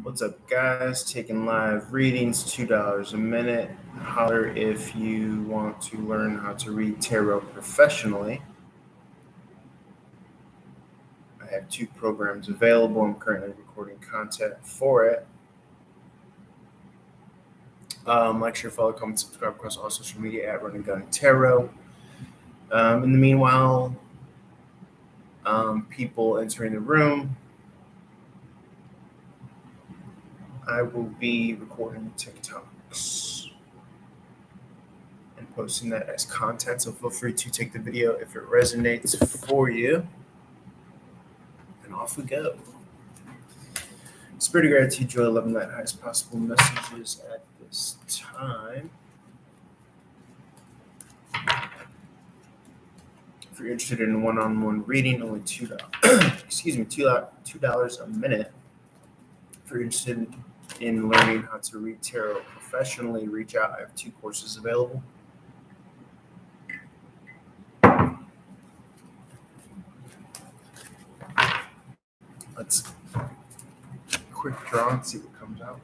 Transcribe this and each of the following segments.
What's up, guys? Taking live readings, $2 a minute. Holler if you want to learn how to read tarot professionally. I have 2 programs available. I'm currently recording content for it. Like, share, follow, comment, subscribe across all social media at Running Gun Tarot. In the meanwhile, people entering the room, I will be recording TikToks and posting that as content, so feel free to take the video if it resonates for you. And off we go. Spirit of gratitude, joy, love, and light, highest possible messages at this time. If you're interested in one-on-one reading, only $2 a minute. If you're interested in learning how to read tarot professionally, reach out. I have 2 courses available. Let's quick draw and see what comes out.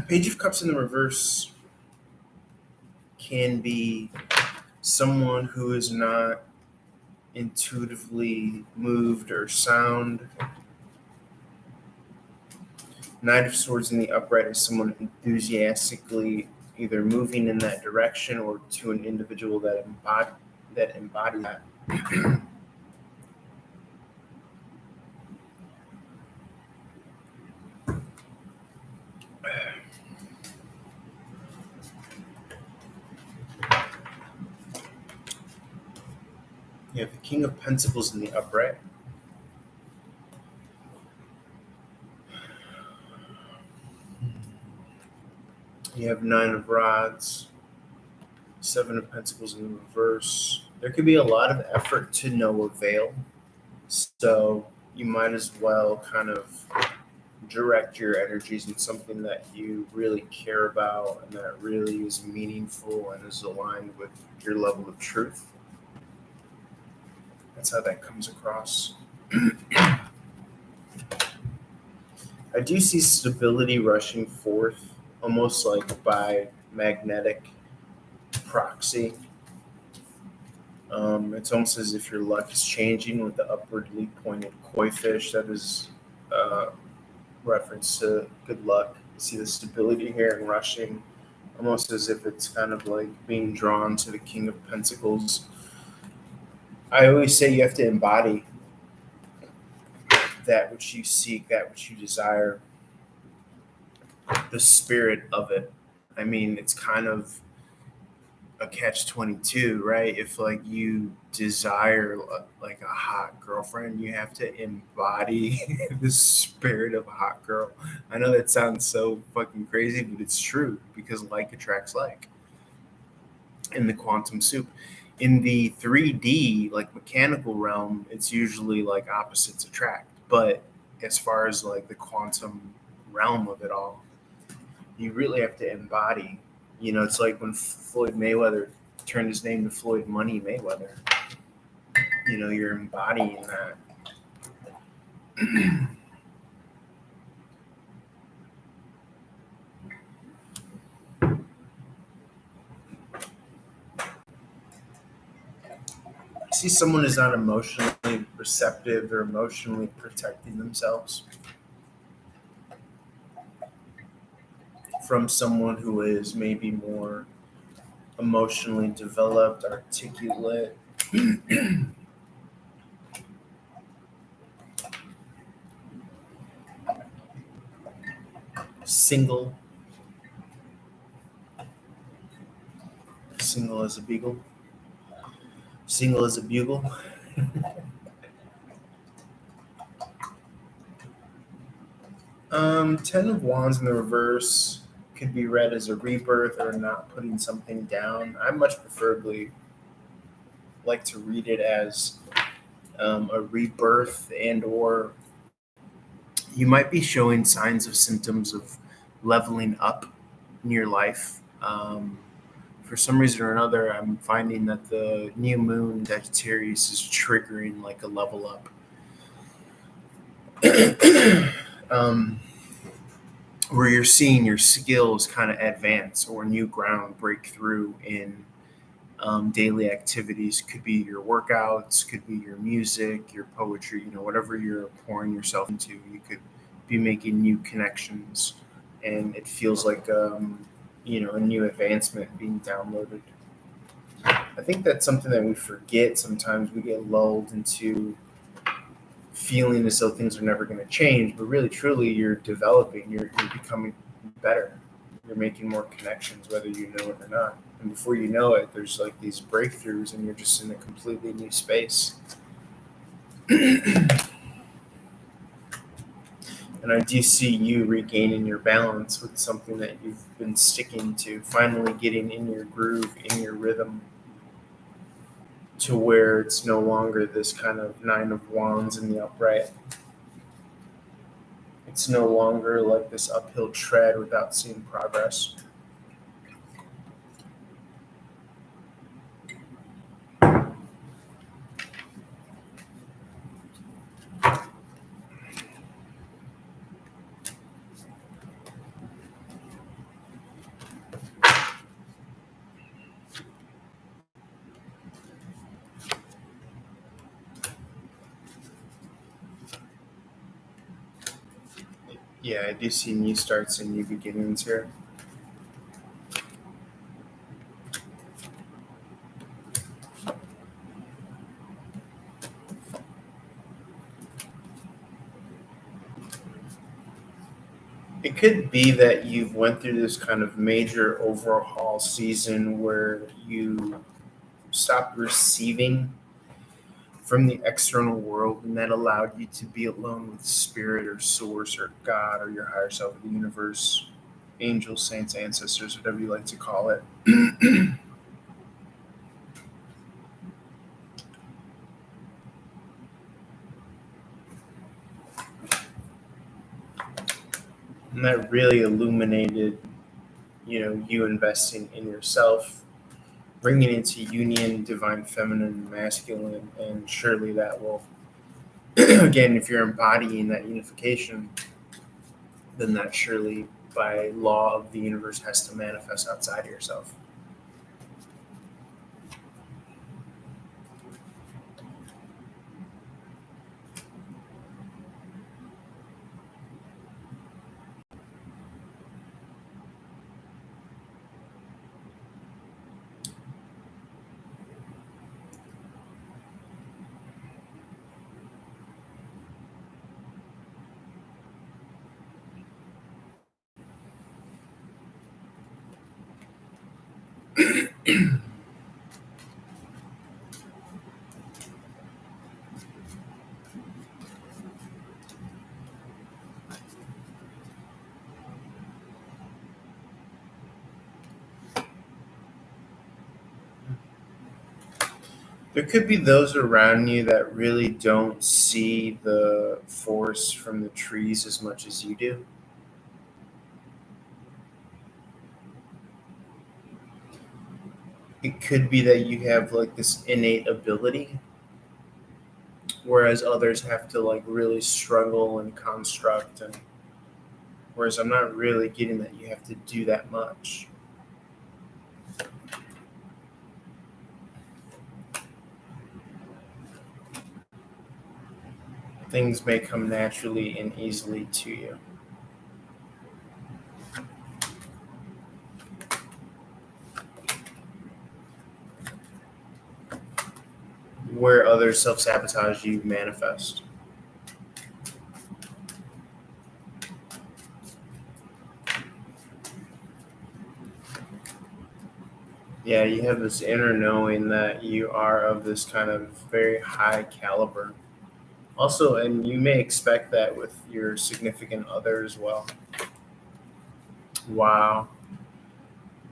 Page of Cups in the reverse can be someone who is not intuitively moved or sound. Knight of Swords in the upright is someone enthusiastically either moving in that direction or to an individual that embodies that. You have the King of Pentacles in the upright. You have 9 of Rods, 7 of Pentacles in the reverse. There could be a lot of effort to no avail. So you might as well kind of direct your energies in something that you really care about and that really is meaningful and is aligned with your level of truth. That's how that comes across. I do see stability rushing forth, almost like by magnetic proxy. It's almost as if your luck is changing with the upwardly pointed koi fish. That is reference to good luck. You see the stability here and rushing, almost as if it's kind of like being drawn to the King of Pentacles. I always say you have to embody that which you seek, that which you desire, the spirit of it. I mean, it's kind of a catch-22, right? If like you desire like a hot girlfriend, you have to embody the spirit of a hot girl. I know that sounds so fucking crazy, but it's true because like attracts like in the quantum soup. In the 3D, like mechanical realm, it's usually like opposites attract. But as far as like the quantum realm of it all, you really have to embody. You know, it's like when Floyd Mayweather turned his name to Floyd Money Mayweather. You know, you're embodying that. See, someone is not emotionally receptive, they're emotionally protecting themselves from someone who is maybe more emotionally developed, articulate. Single as a beagle. Single as a bugle. Ten of Wands in the reverse could be read as a rebirth or not putting something down. I much preferably like to read it as a rebirth, and or you might be showing signs of symptoms of leveling up in your life. for some reason or another, I'm finding that the new moon Sagittarius is triggering like a level up. um, where you're seeing your skills kind of advance or new ground break through in daily activities. Could be your workouts, could be your music, your poetry, whatever you're pouring yourself into. You could be making new connections, and it feels like a new advancement being downloaded. I think that's something that we forget sometimes. We get lulled into feeling as though things are never going to change, but really, truly, you're developing, you're becoming better. You're making more connections, whether you know it or not. And before you know it, there's like these breakthroughs, and you're just in a completely new space. And I do see you regaining your balance with something that you've been sticking to, finally getting in your groove, in your rhythm, to where it's no longer this kind of nine of wands in the upright. It's no longer like this uphill tread without seeing progress. Yeah, I do see new starts and new beginnings here. It could be that you've went through this kind of major overhaul season where you stopped receiving from the external world, and that allowed you to be alone with spirit or source or God or your higher self, the universe, angels, saints, ancestors, whatever you like to call it. And that really illuminated, you investing in yourself, bringing into union divine feminine and masculine, and surely that will, again, if you're embodying that unification, then that surely by law of the universe has to manifest outside of yourself. There could be those around you that really don't see the forest from the trees as much as you do. It could be that you have like this innate ability, whereas others have to like really struggle and construct. And whereas I'm not really getting that you have to do that much. Things may come naturally and easily to you. Where others self sabotage, you manifest. Yeah, you have this inner knowing that you are of this kind of very high caliber. Also, and you may expect that with your significant other as well. Wow.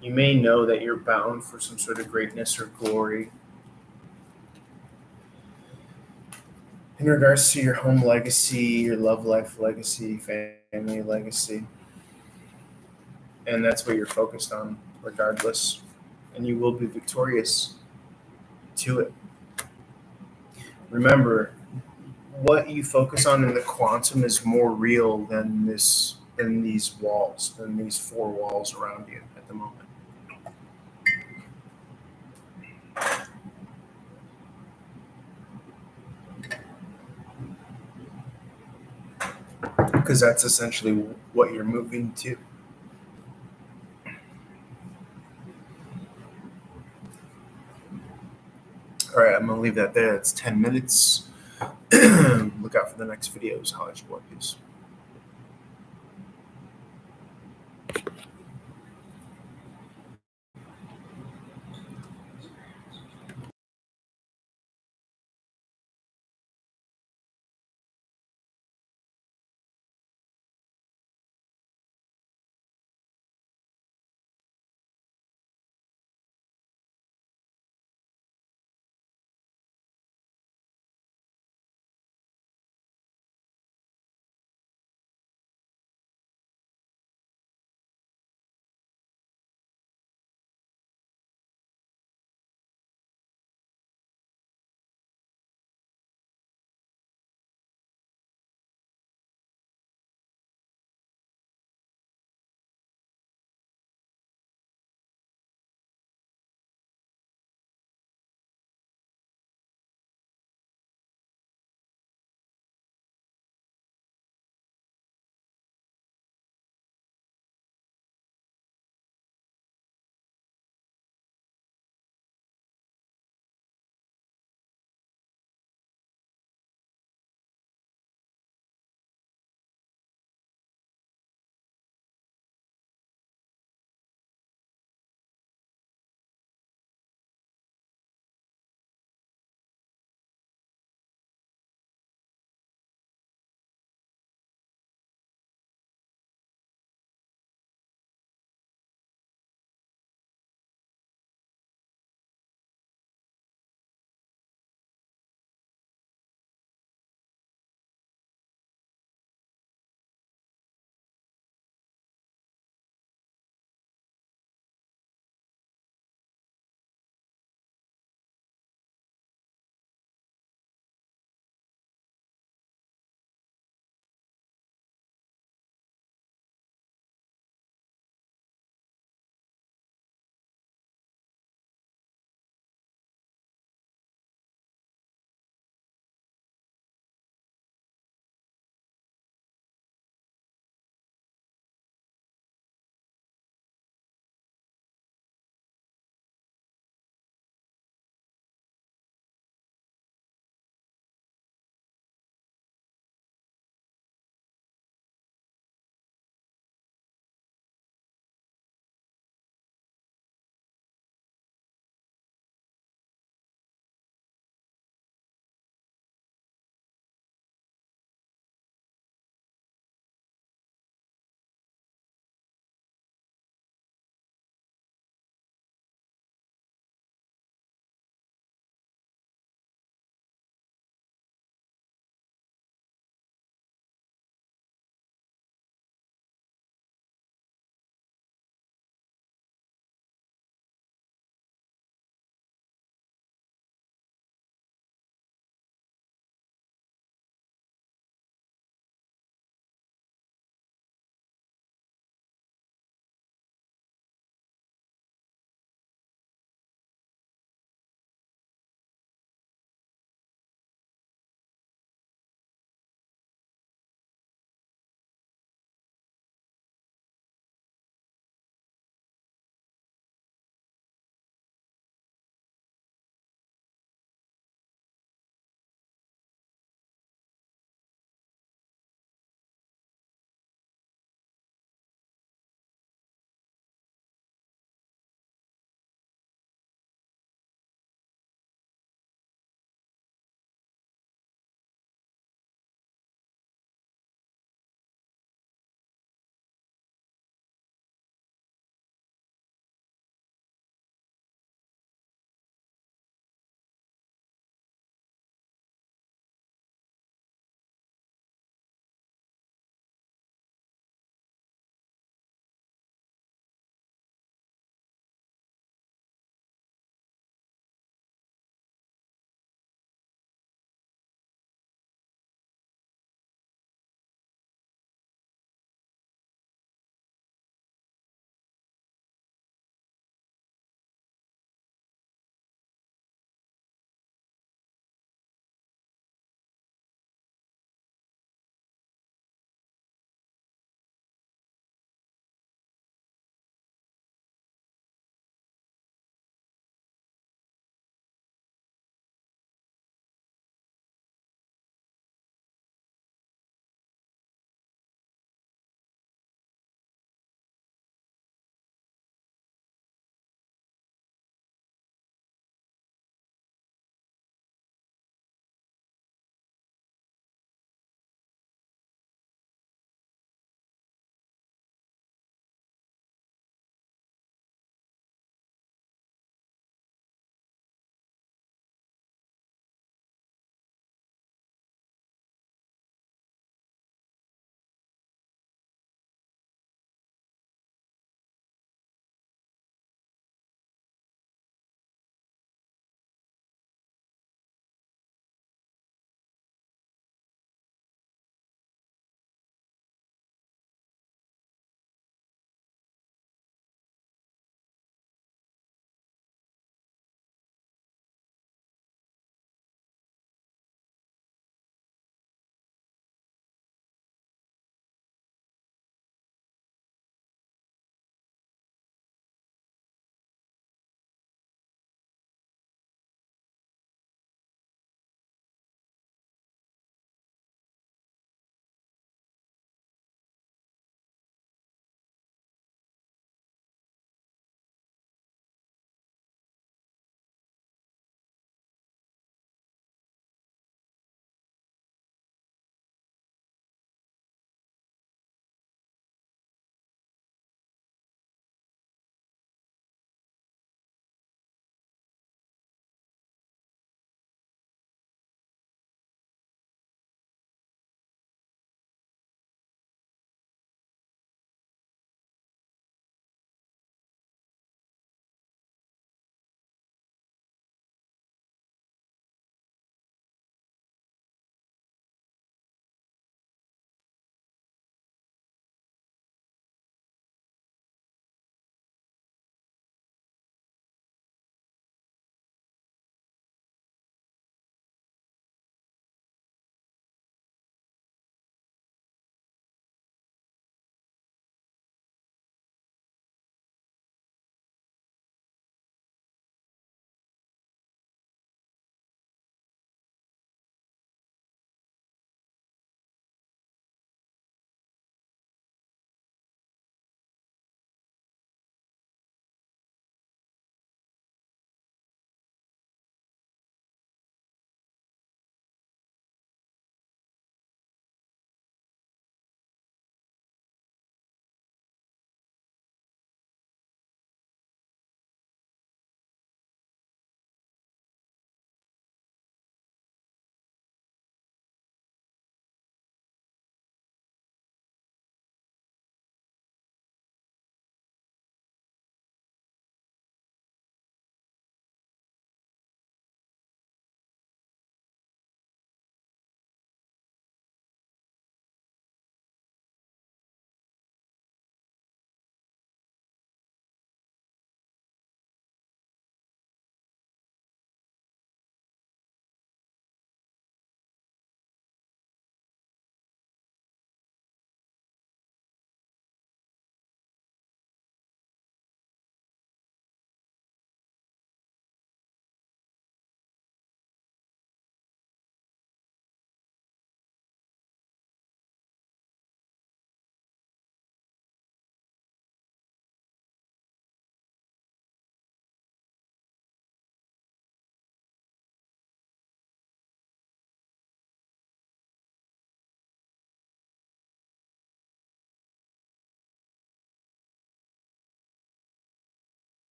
You may know that you're bound for some sort of greatness or glory in regards to your home legacy, your love life legacy, family legacy. And that's what you're focused on, regardless. and you will be victorious to it. Remember, what you focus on in the quantum is more real than these walls, than these four walls around you at the moment. Because that's essentially what you're moving to. All right, I'm gonna leave that there. That's 10 minutes. Look out for the next videos. Holla at your boy. Peace.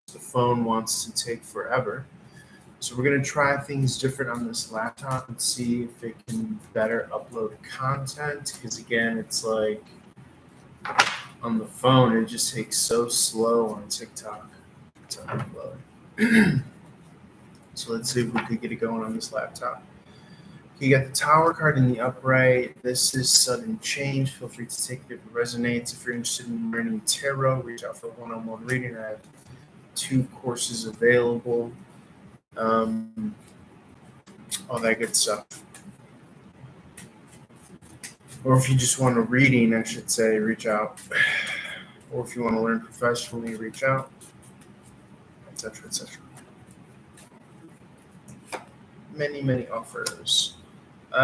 the phone wants to take forever. So we're going to try things different on this laptop and see if it can better upload content. Because again, it's like on the phone, it just takes so slow on TikTok to upload. So let's see if we could get it going on this laptop. You got the Tower card in the upright. This is sudden change. Feel free to take it if it resonates. If you're interested in learning tarot, reach out for a one-on-one reading. I have 2 courses available. All that good stuff. Or if you just want a reading, I should say, reach out. Or if you want to learn professionally, reach out, etc., etc. Many offers.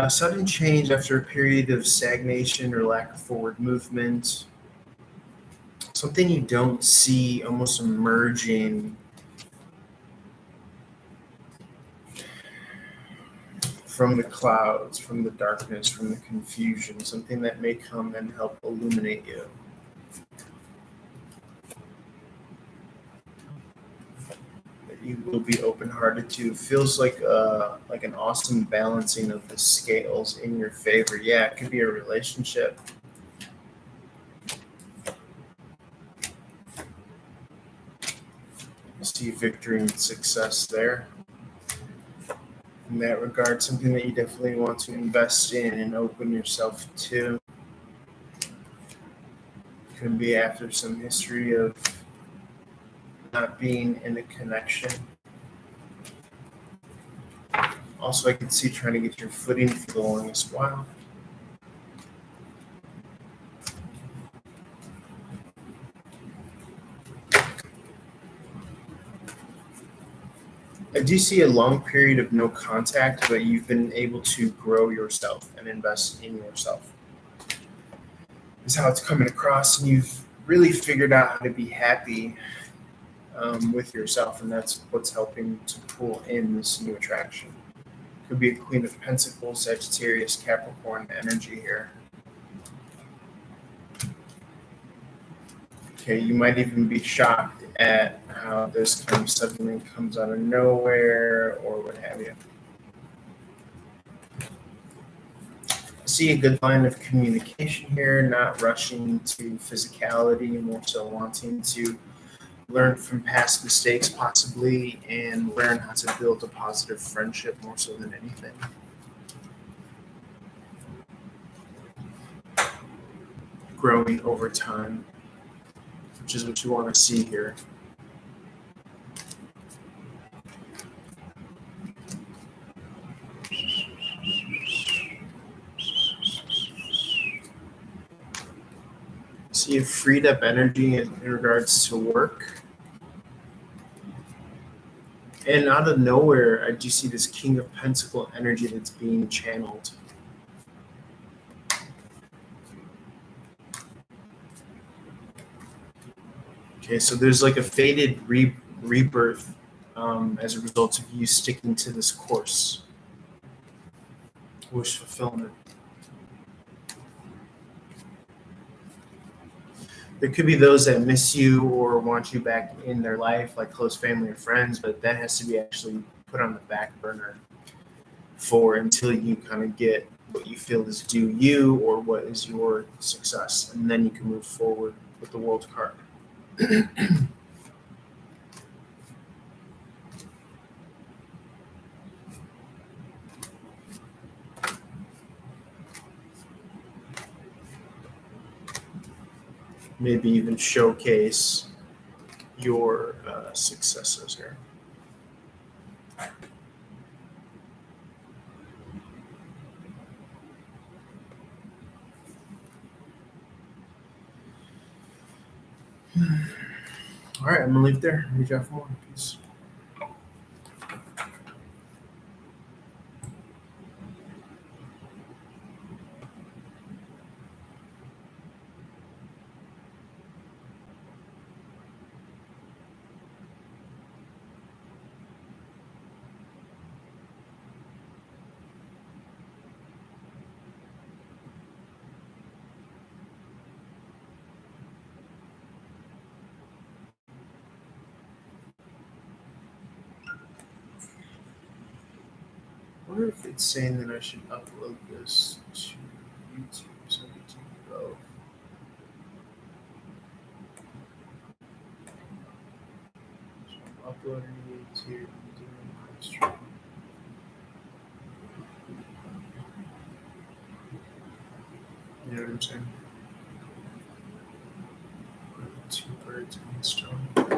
Sudden change after a period of stagnation or lack of forward movement. Something you don't see almost emerging from the clouds, from the darkness, from the confusion. Something that may come and help illuminate you. You will be open-hearted to. Feels like an awesome balancing of the scales in your favor. Yeah, it could be a relationship. See victory and success there. In that regard, something that you definitely want to invest in and open yourself to. Could be after some history of not being in a connection. Also, I can see trying to get your footing for the longest while. I do see a long period of no contact, but you've been able to grow yourself and invest in yourself. Is how it's coming across, and you've really figured out how to be happy with yourself, and that's what's helping to pull in this new attraction. Could be a Queen of Pentacles, Sagittarius, Capricorn energy here. Okay, you might even be shocked at how this kind of suddenly comes out of nowhere or what have you. I see a good line of communication here, not rushing to physicality, more so wanting to learn from past mistakes possibly and learn how to build a positive friendship more so than anything. Growing over time, which is what you want to see here. See a freed up energy in regards to work. And out of nowhere, I do see this King of Pentacle energy that's being channeled. Okay, so there's like a faded rebirth as a result of you sticking to this course. Wish fulfillment. There could be those that miss you or want you back in their life, like close family or friends, but that has to be actually put on the back burner for until you kind of get what you feel is due you or what is your success. And then you can move forward with the World card. Maybe even showcase your successes here. All right, I'm gonna leave it there. Reach out for more. Peace. wonder if it's saying that I should upload this to YouTube so we can do both. So I'm uploading to YouTube and doing live stream. You know what I'm saying? Two birds in one stone.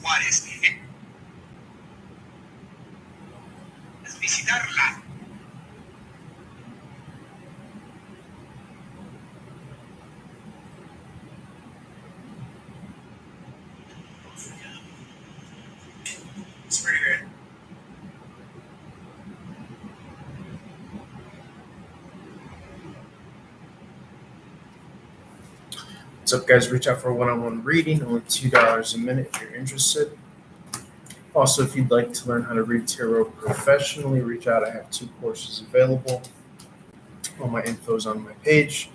Juárez, es visitarla. It's pretty great. What's up, guys? Reach out for one-on-one reading, only $2 a minute if you're interested. Also, if you'd like to learn how to read tarot professionally, reach out. I have 2 courses available. All my info is on my page.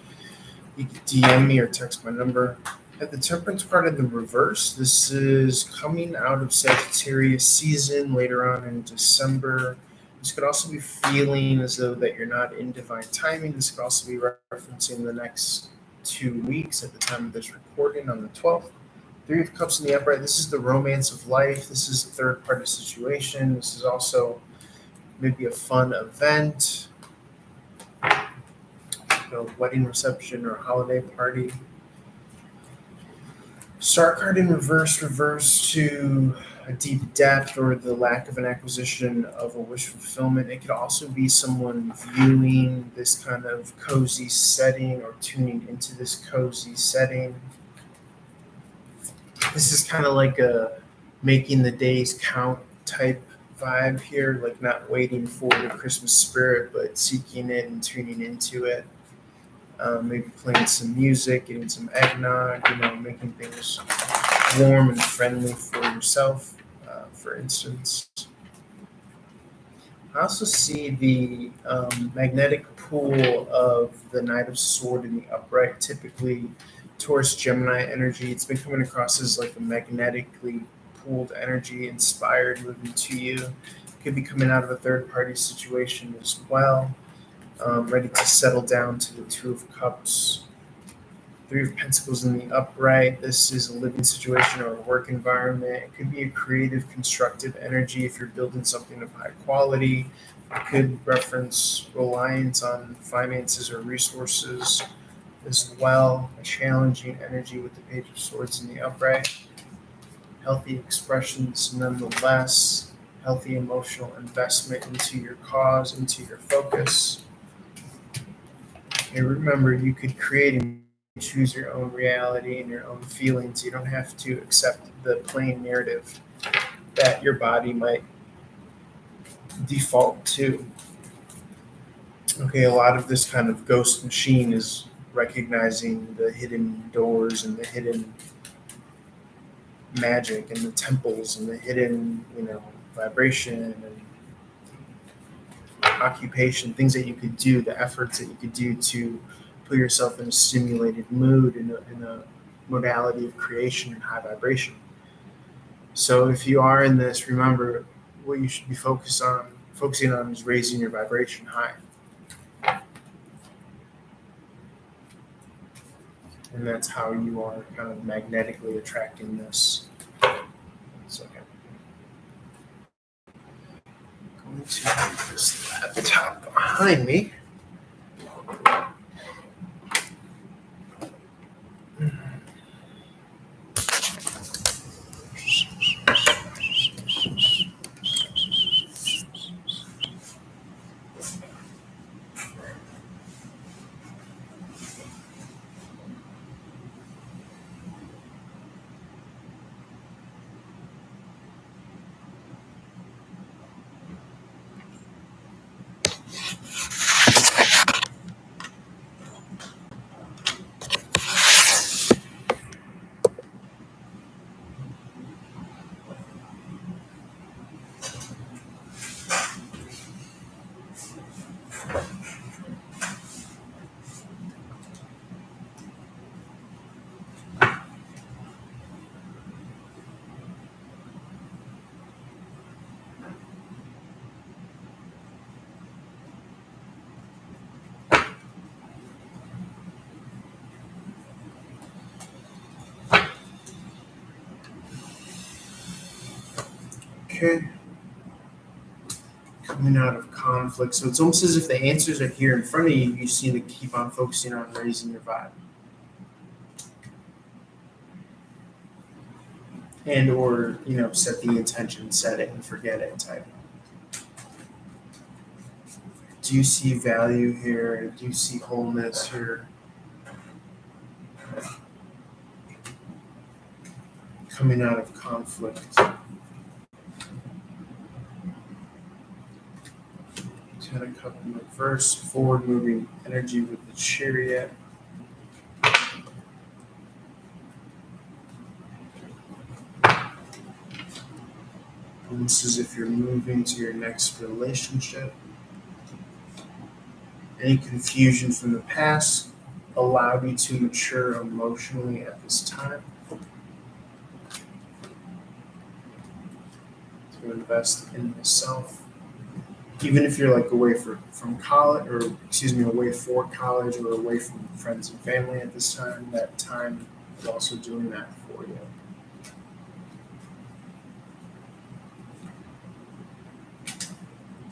You can DM me or text my number. At the Temperance card in the reverse, this is coming out of Sagittarius season later on in December. This could also be feeling as though that you're not in divine timing. This could also be referencing the next 2 weeks at the time of this recording on the 12th. 3 of Cups in the upright. This is the romance of life. This is a third party situation. This is also maybe a fun event, a wedding reception or holiday party. Star card in reverse to a deep depth or the lack of an acquisition of a wish fulfillment. It could also be someone viewing this kind of cozy setting or tuning into this cozy setting. This is kind of like a making the days count type vibe here, like not waiting for the Christmas spirit, but seeking it and tuning into it. Maybe playing some music, getting some eggnog, making things warm and friendly for yourself, for instance. I also see the magnetic pull of the Knight of Sword in the upright. Typically, Taurus Gemini energy. It's been coming across as like a magnetically pooled energy inspired moving to you. Could be coming out of a third party situation as well. Ready to settle down to the Two of Cups. Three of Pentacles in the upright. This is a living situation or a work environment. It could be a creative, constructive energy if you're building something of high quality. It could reference reliance on finances or resources as well. A challenging energy with the Page of Swords in the upright. Healthy expressions nonetheless. Healthy emotional investment into your cause, into your focus. And remember, you could create and choose your own reality and your own feelings. You don't have to accept the plain narrative that your body might default to. Okay, a lot of this kind of ghost machine is recognizing the hidden doors and the hidden magic and the temples and the hidden, vibration and occupation, things that you could do, the efforts that you could do to put yourself in a stimulated mood, in a modality of creation and high vibration. So if you are in this, remember what you should be focusing on is raising your vibration high. And that's how you are kind of magnetically attracting this. It's okay. I'm going to move this laptop behind me. Okay. Coming out of conflict. So it's almost as if the answers are here in front of you. You just need to keep on focusing on raising your vibe. And or, set the intention, set it and forget it type. Do you see value here? Do you see wholeness here? Coming out of conflict. Ten of Cups in reverse, forward moving energy with the Chariot. Almost as if you're moving to your next relationship. Any confusion from the past allowed you to mature emotionally at this time. To invest in yourself. Even if you're like away from college, away for college or away from friends and family at this time, that time is also doing that for you.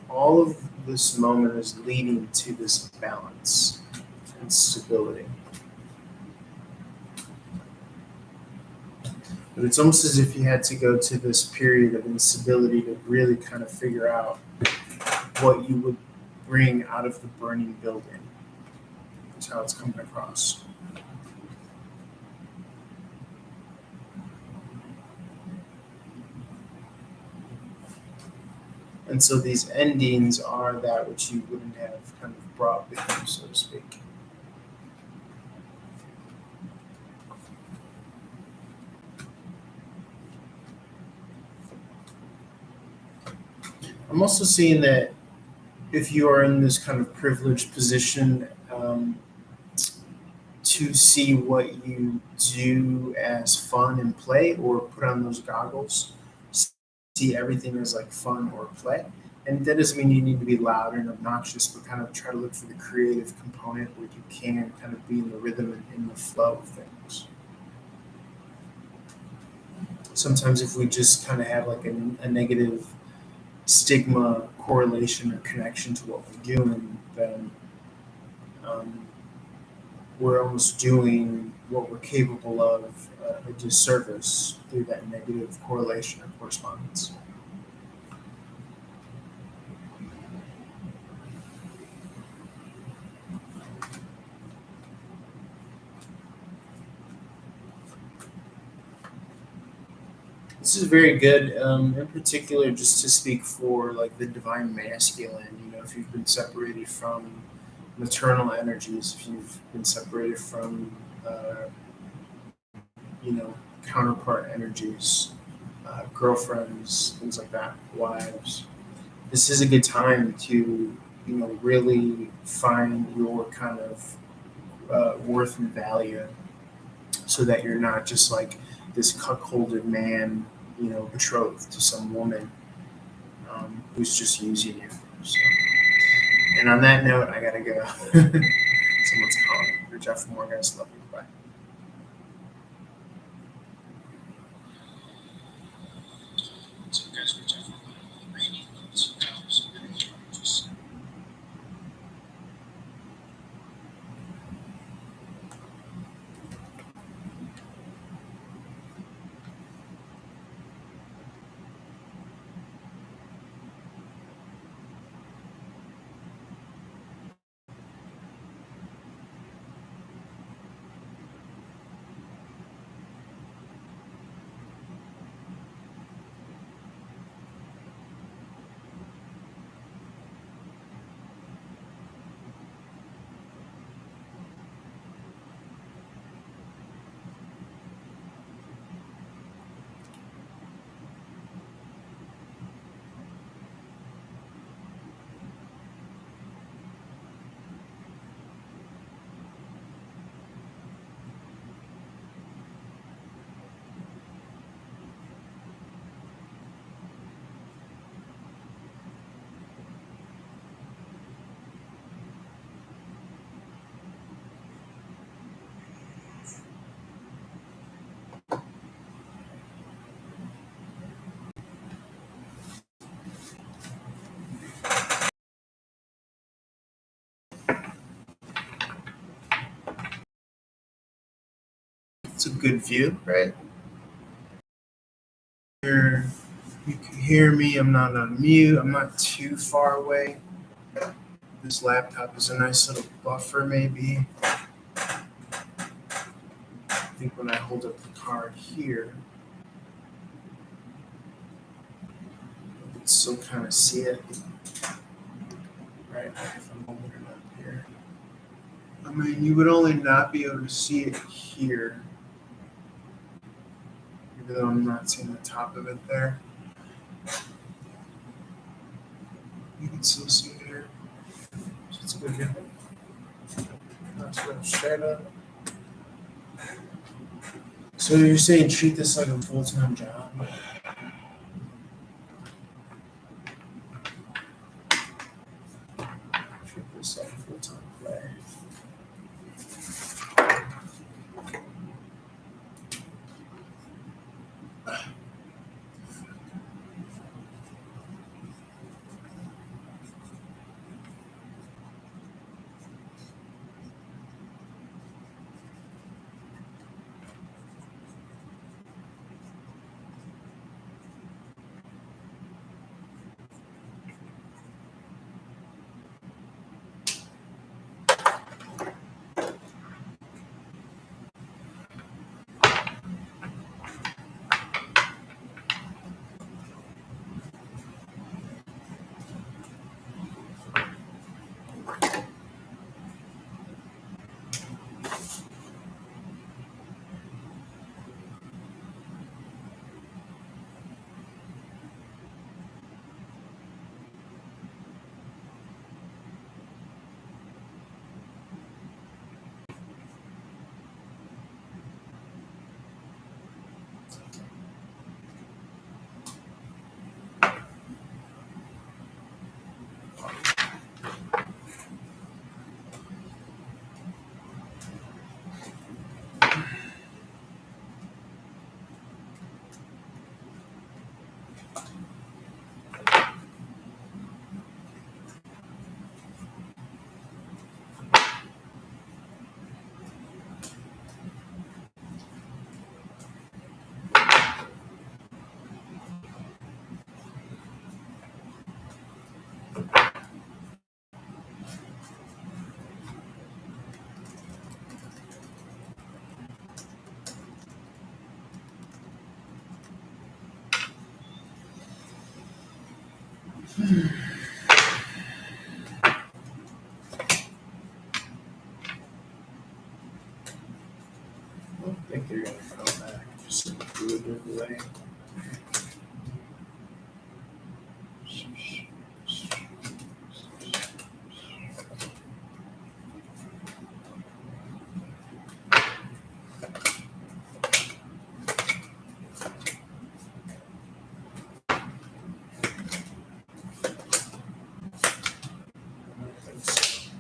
All of this moment is leading to this balance and stability. But it's almost as if you had to go to this period of instability to really kind of figure out what you would bring out of the burning building. That's how it's coming across. And so these endings are that which you wouldn't have kind of brought with you, so to speak. I'm also seeing that if you are in this kind of privileged position to to see what you do as fun and play, or put on those goggles, see everything as like fun or play. And that doesn't mean you need to be loud and obnoxious, but kind of try to look for the creative component where you can kind of be in the rhythm and in the flow of things. Sometimes if we just kind of have like a negative stigma correlation or connection to what we're doing, then um, we're almost doing what we're capable of a disservice through that negative correlation or correspondence. This is very good, in particular, just to speak for like the divine masculine. You know, if you've been separated from maternal energies, if you've been separated from, uh, you know, counterpart energies, girlfriends, things like that, wives. This is a good time to, you know, really find your kind of worth and value, so that you're not just like this cuckolded man, you know, betrothed to some woman who's just using you. So, and on that note, I gotta go. Someone's calling. Reach out for more, guys. Love you. Bye. So, guys, reach out for more. Rainy, it's a good view, right? Here, you can hear me. I'm not on mute. I'm not too far away. This laptop is a nice little buffer, maybe. I think when I hold up the card here, you can still kind of see it. Right, if I'm holding it up here. I mean, you would only not be able to see it here, even though I'm not seeing the top of it there. You can still see it here. So it's good. Let's go straight up. So you're saying treat this like a full-time job? Treat this like a full-time play. I don't think they're gonna come back. Just do it their way. I don't think so.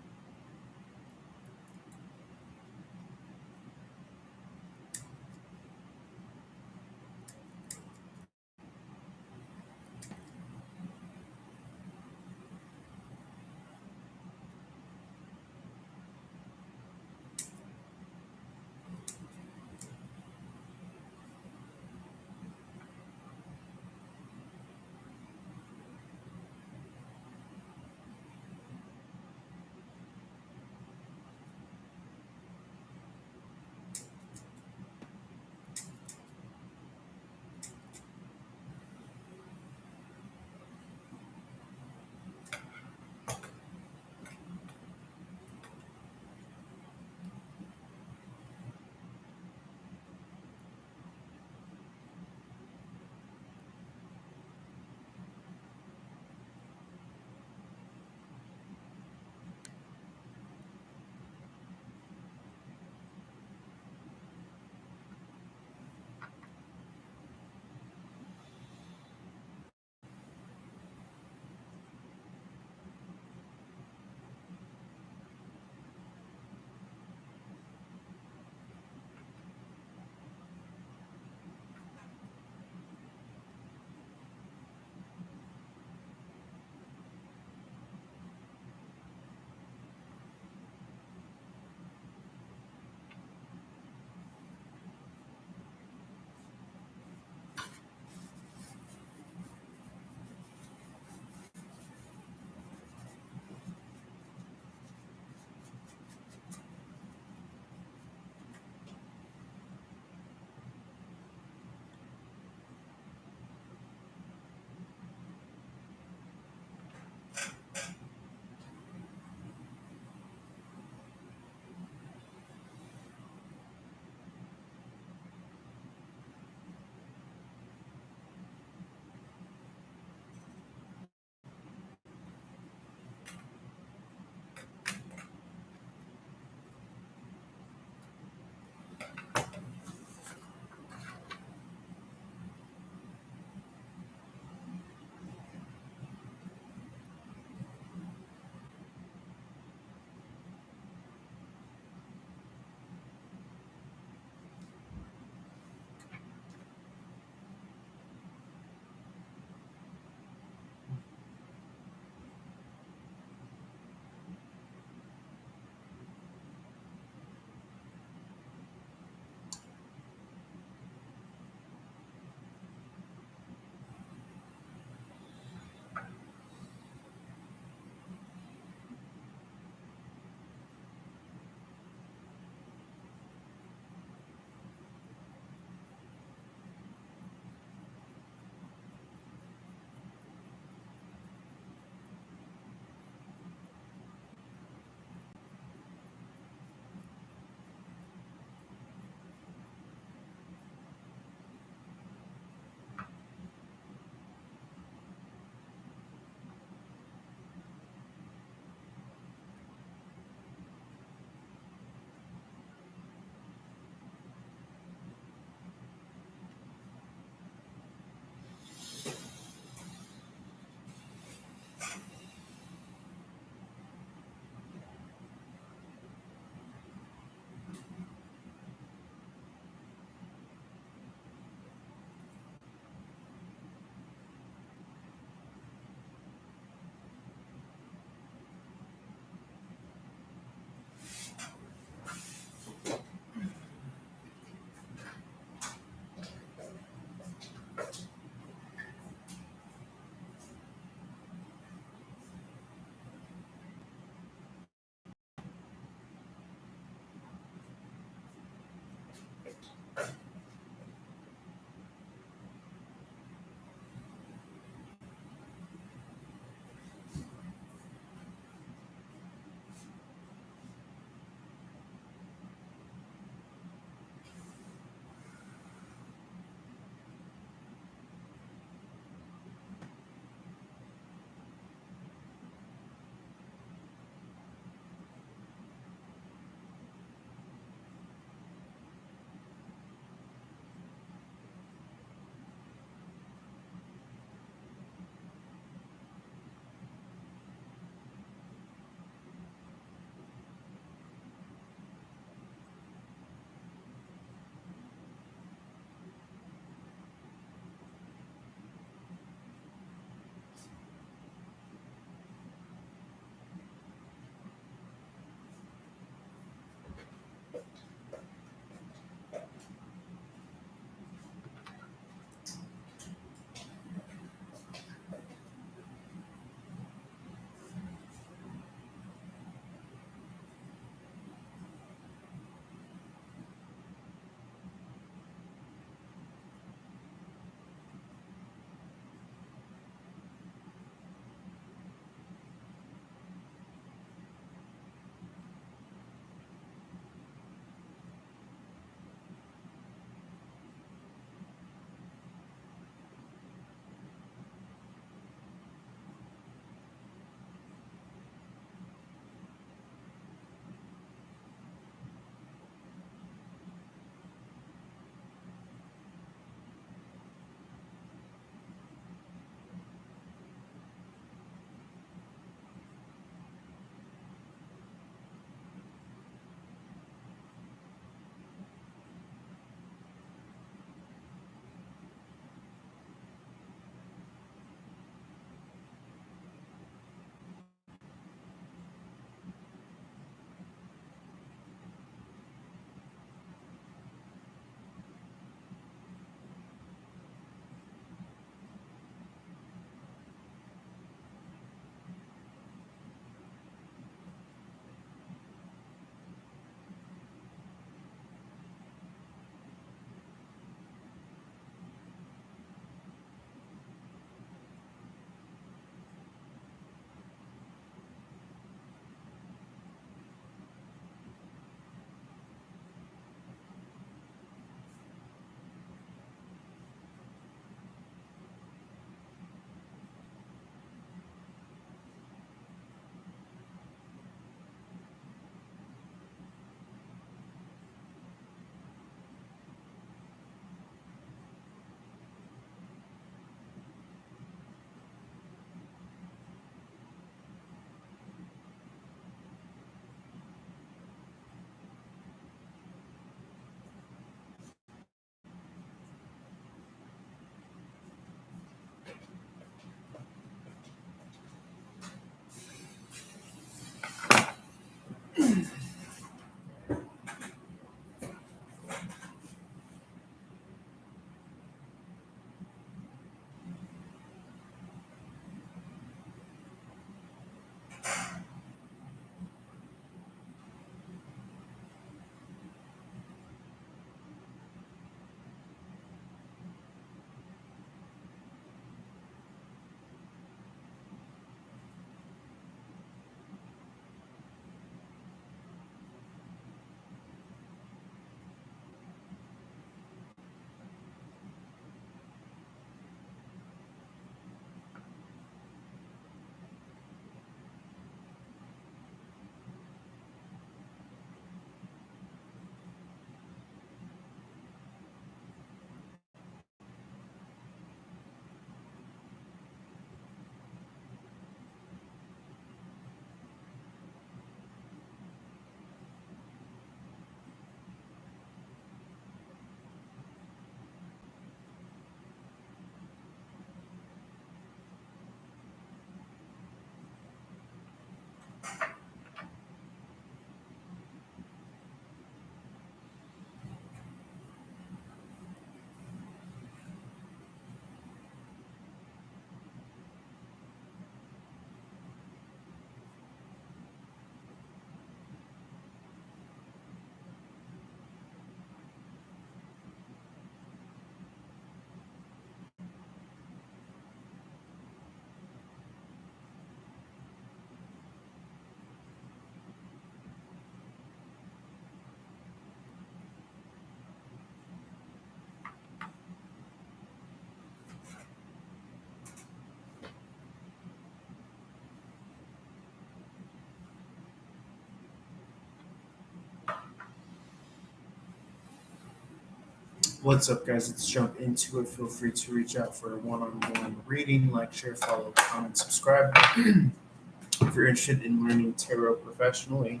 What's up, guys? Let's jump into it. Feel free to reach out for a one-on-one reading, like, share, follow, comment, subscribe. If you're interested in learning tarot professionally,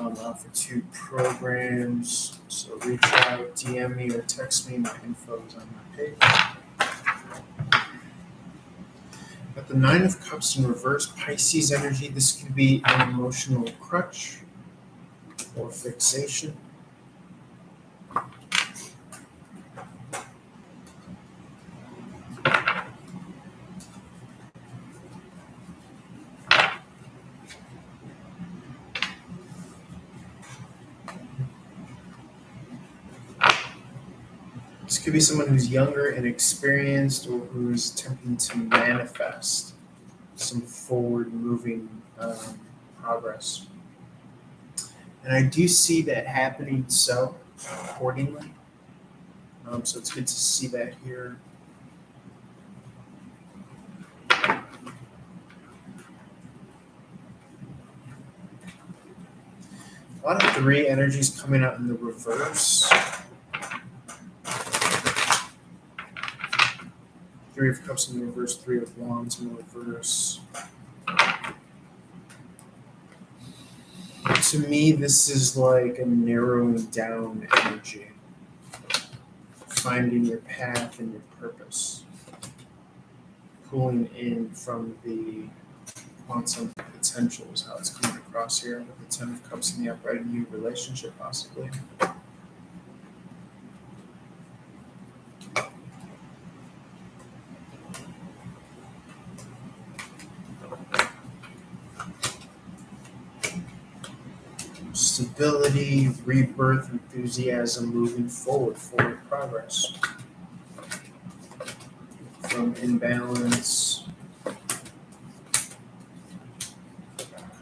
I'm out for 2 programs. So reach out, DM me, or text me. My info is on my page. Got the 9 of Cups in reverse, Pisces energy. This could be an emotional crutch or fixation. This could be someone who's younger and experienced, or who's attempting to manifest some forward-moving progress. And I do see that happening so accordingly. So it's good to see that here. A lot of 3 energies coming out in the reverse. 3 of Cups in the reverse, 3 of Wands in the reverse. To me, this is like a narrowing down energy. Finding your path and your purpose. Pulling in from the quantum potential is how it's coming across here, with the 10 of Cups in the upright, new relationship possibly. Stability, rebirth, enthusiasm, moving forward progress. From imbalance,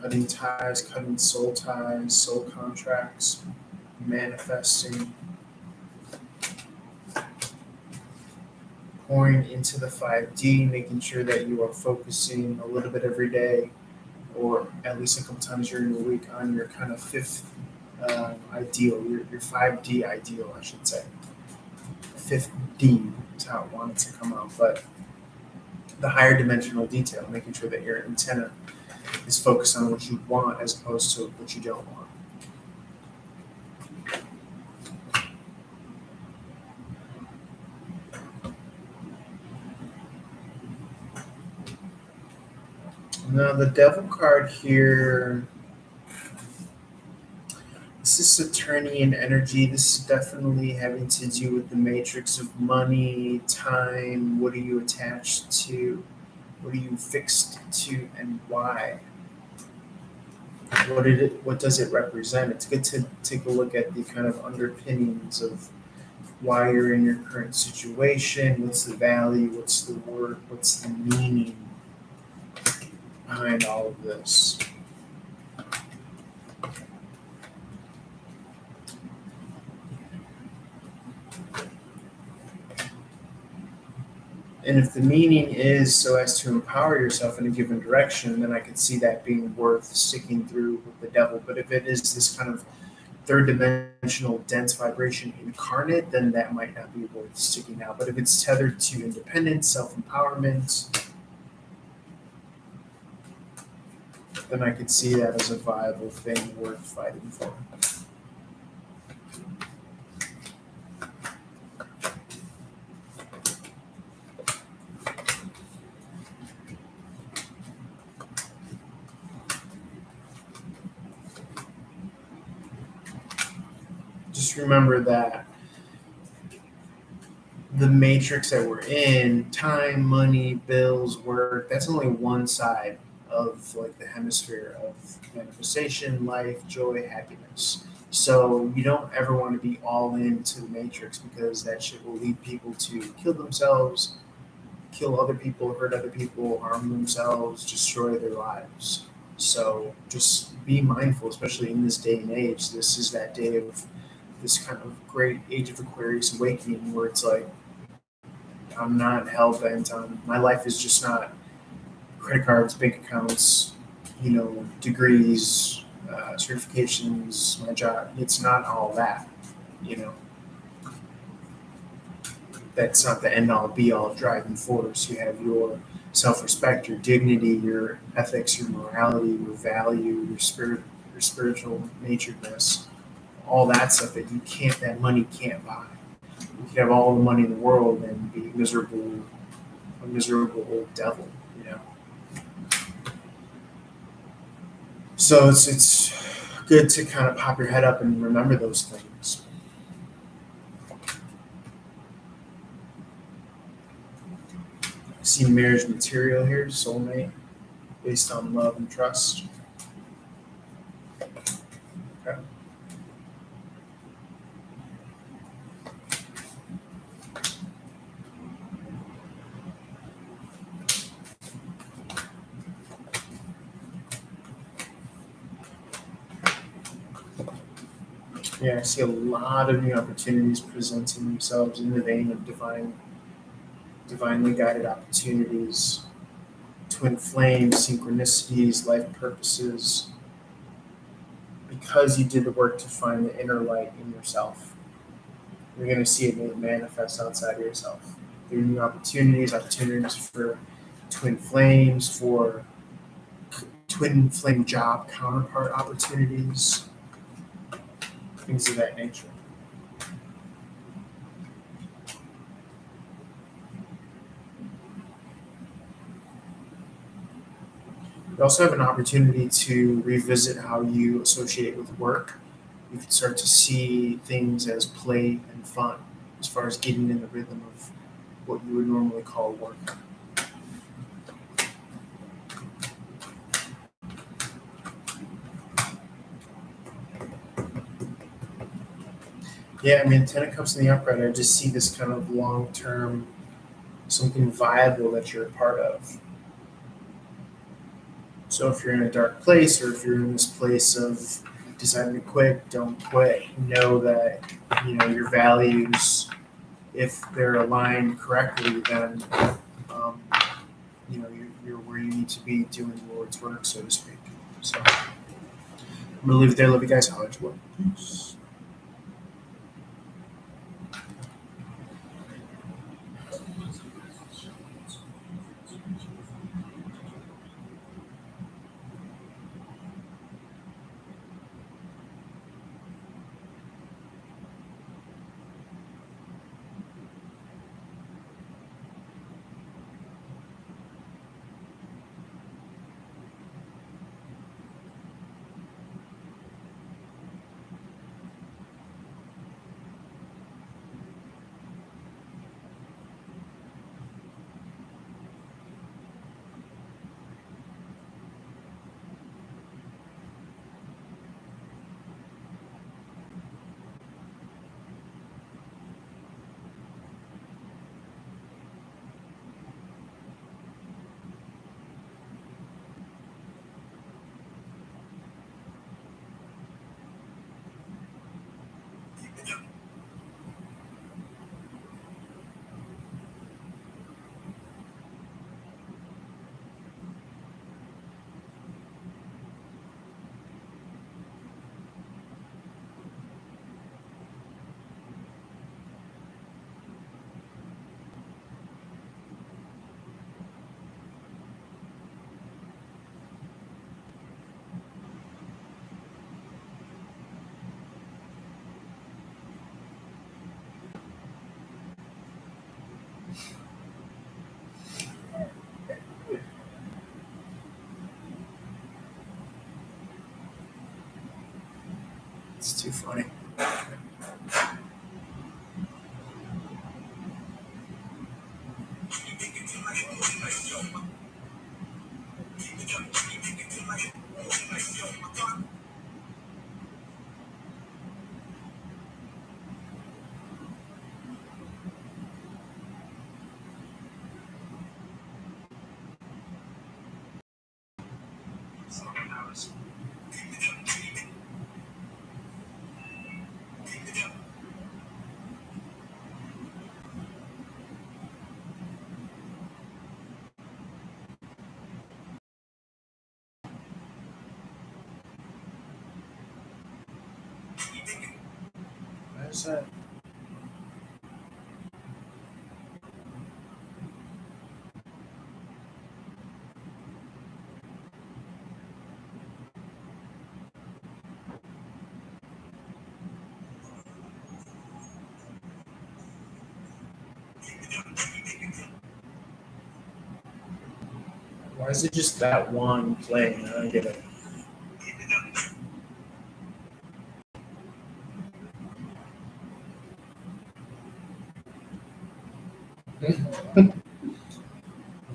cutting ties, cutting soul contracts, manifesting, pouring into the 5D, making sure that you are focusing a little bit every day, or at least a couple times during the week, on your kind of 5th ideal, your 5D ideal, I should say. 5th D is how I want it to come out, but the higher dimensional detail, making sure that your antenna is focused on what you want as opposed to what you don't want. Now the Devil card here, this is Saturnian energy. This is definitely having to do with the matrix of money, time. What are you attached to? What are you fixed to, and why? What does it represent? It's good to take a look at the kind of underpinnings of why you're in your current situation. What's the value? What's the work? What's the meaning behind all of this? And if the meaning is so as to empower yourself in a given direction, then I could see that being worth sticking through with the Devil. But if it is this kind of 3rd dimensional dense vibration incarnate, then that might not be worth sticking out. But if it's tethered to independence, self-empowerment, then I could see that as a viable thing worth fighting for. Just remember that the matrix that we're in, time, money, bills, work, that's only one side of like the hemisphere of manifestation, life, joy, happiness. So you don't ever want to be all into the matrix, because that shit will lead people to kill themselves, kill other people, hurt other people, harm themselves, destroy their lives. So just be mindful, especially in this day and age. This is that day of this kind of great age of Aquarius awakening, where it's like, I'm not hell-bent on, my life is just not credit cards, bank accounts, degrees, certifications, my job. It's not all that, that's not the end all be all driving force. You have your self-respect, your dignity, your ethics, your morality, your value, your spirit, your spiritual naturedness, all that stuff that money can't buy. You could have all the money in the world and be a miserable old devil, you know. So it's good to kind of pop your head up and remember those things. I see marriage material here, soulmate, based on love and trust. Okay. Yeah, I see a lot of new opportunities presenting themselves in the vein of divinely guided opportunities, twin flames, synchronicities, life purposes, because you did the work to find the inner light in yourself. You're going to see it manifest outside of yourself. There are new opportunities for twin flames, for twin flame job counterpart opportunities, things of that nature. You also have an opportunity to revisit how you associate with work. You can start to see things as play and fun, as far as getting in the rhythm of what you would normally call work. Yeah, I mean, Ten of Cups in the upright, I just see this kind of long term, something viable that you're a part of. So if you're in a dark place, or if you're in this place of deciding to quit, don't quit. Know that your values, if they're aligned correctly, then um, you're where you need to be doing the Lord's work, so to speak. So I'm gonna leave it there. Love you guys. Holla at you. Peace. It's too funny. Why is that? Why is it just that one playing? I don't get it.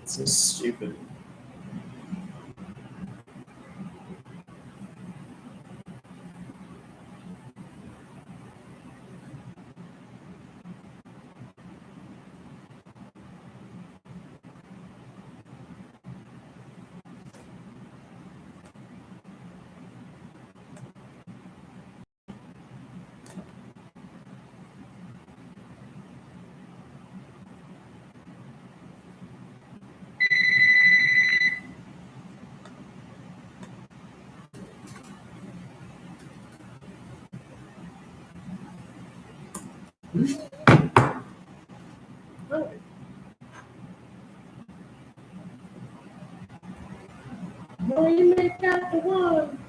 It's so stupid. No, you make that the one.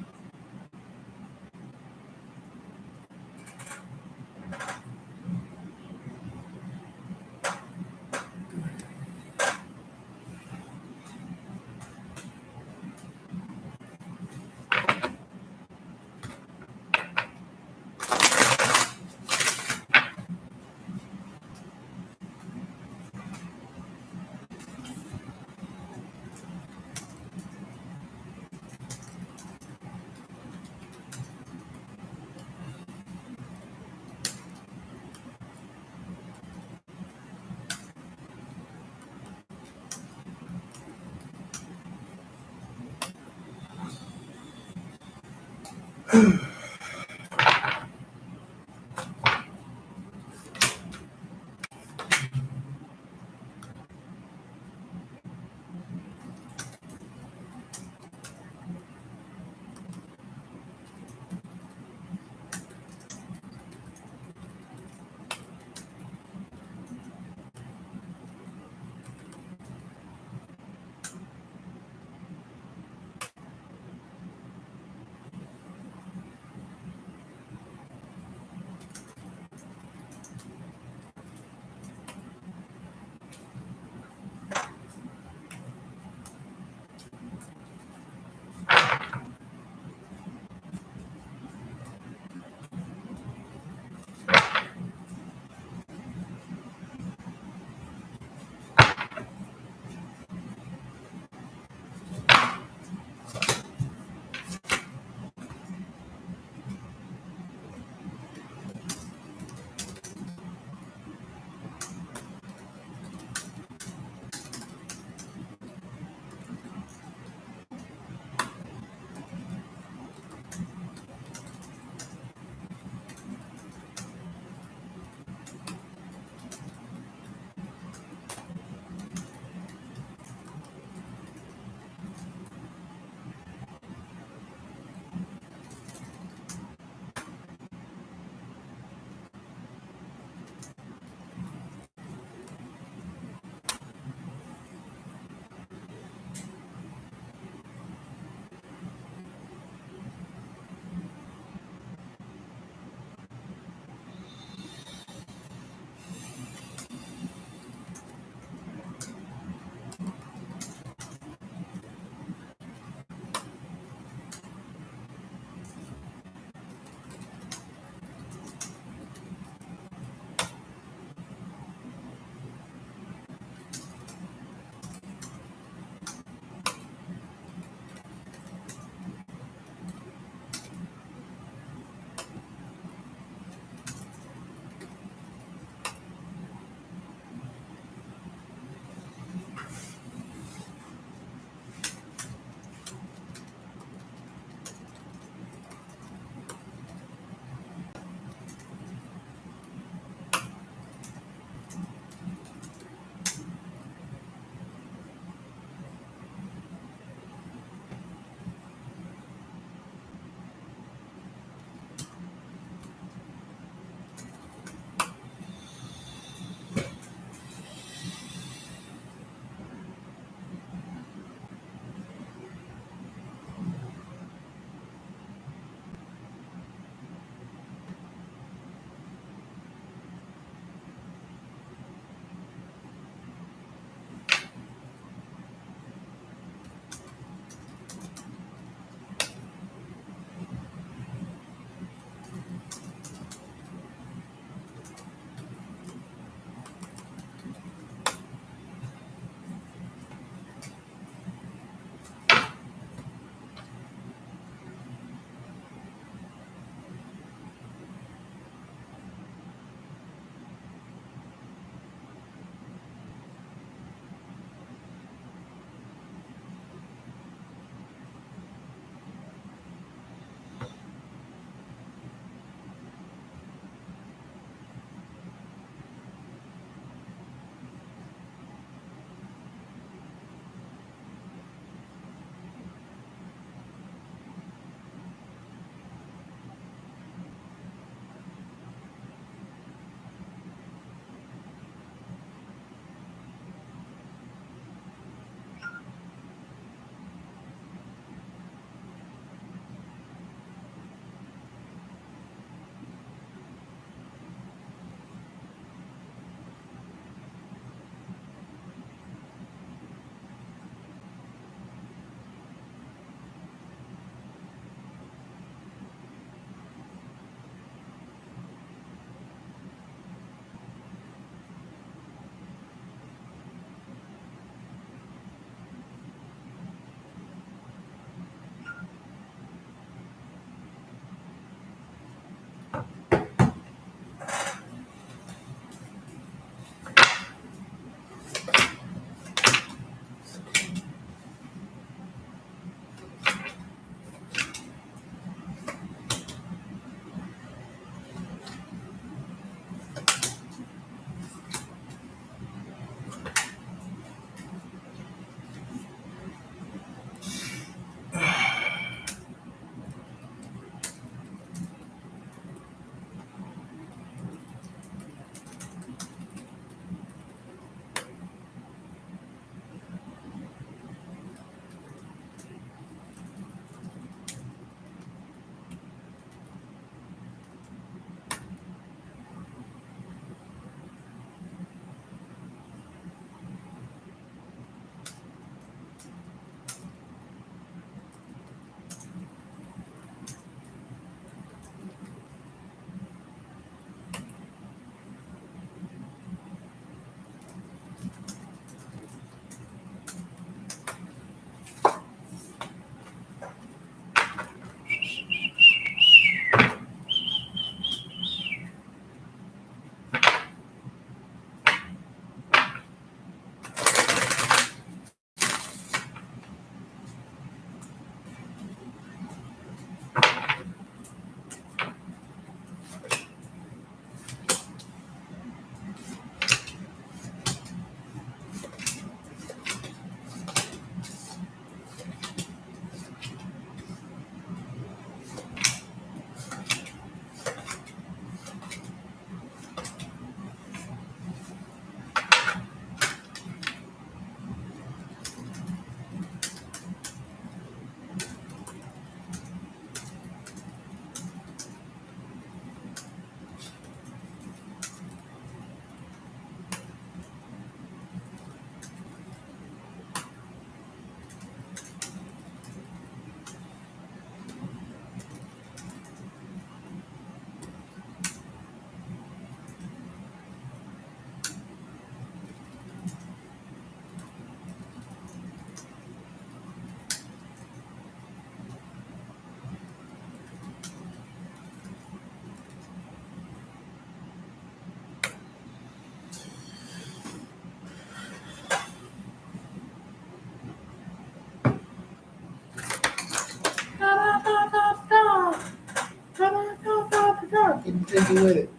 jiggy with it.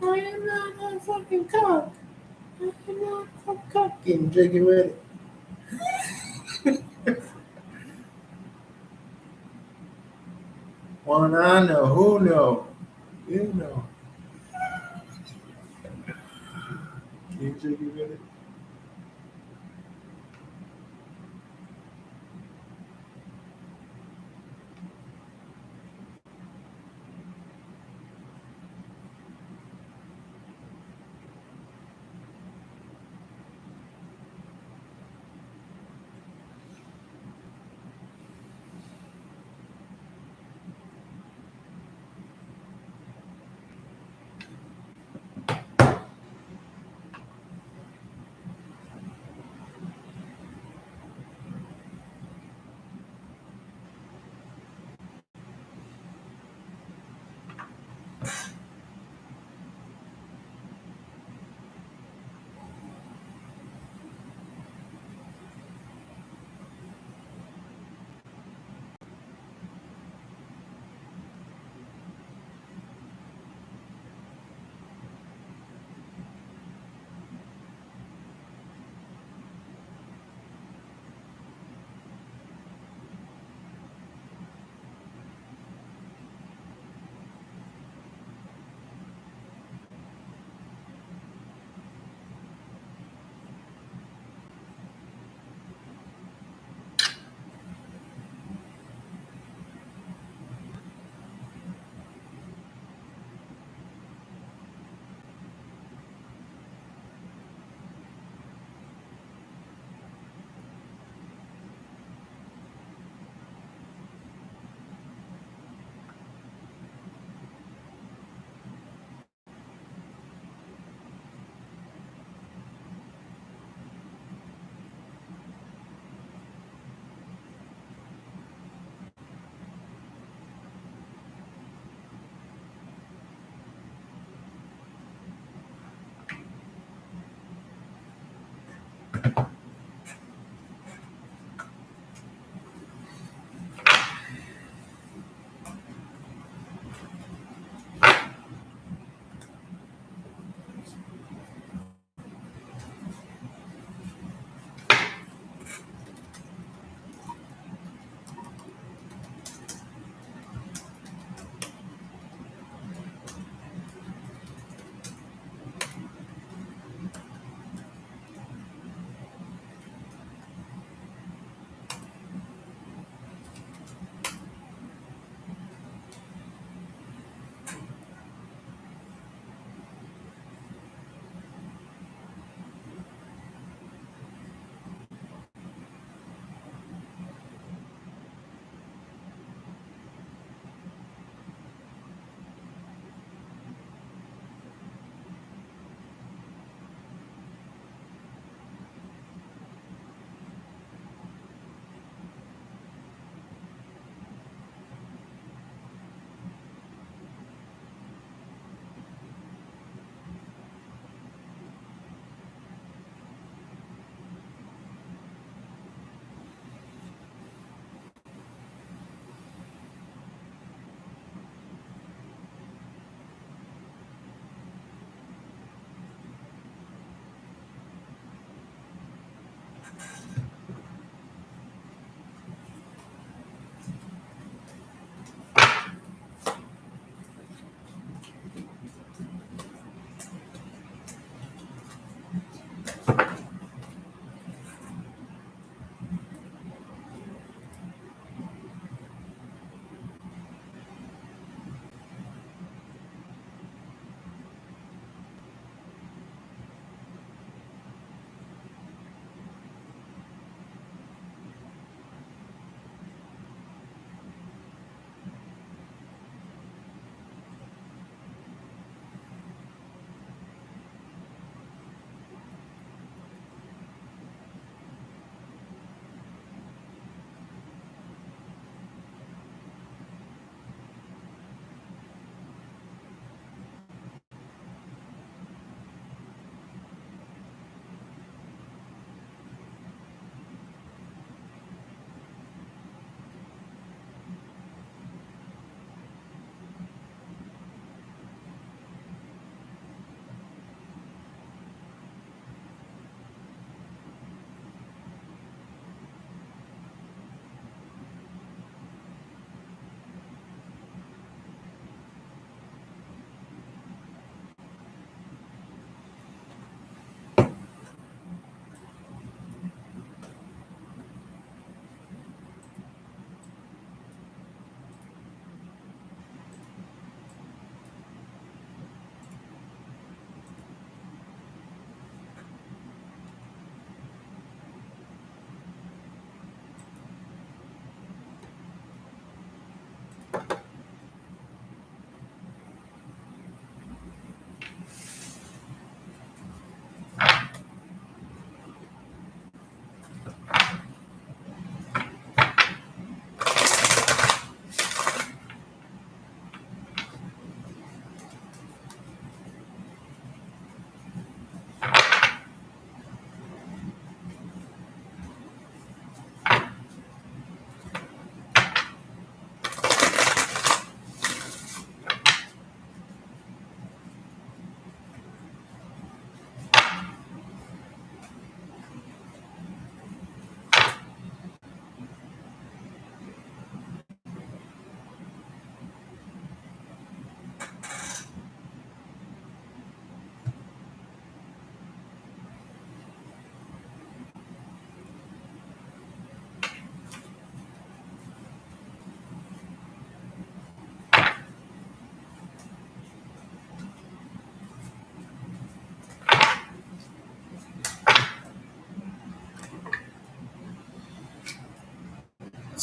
I am not a fucking cock. I am not a cock. Getting jiggy with it. One I know, who know? You know. Getting jiggy with it.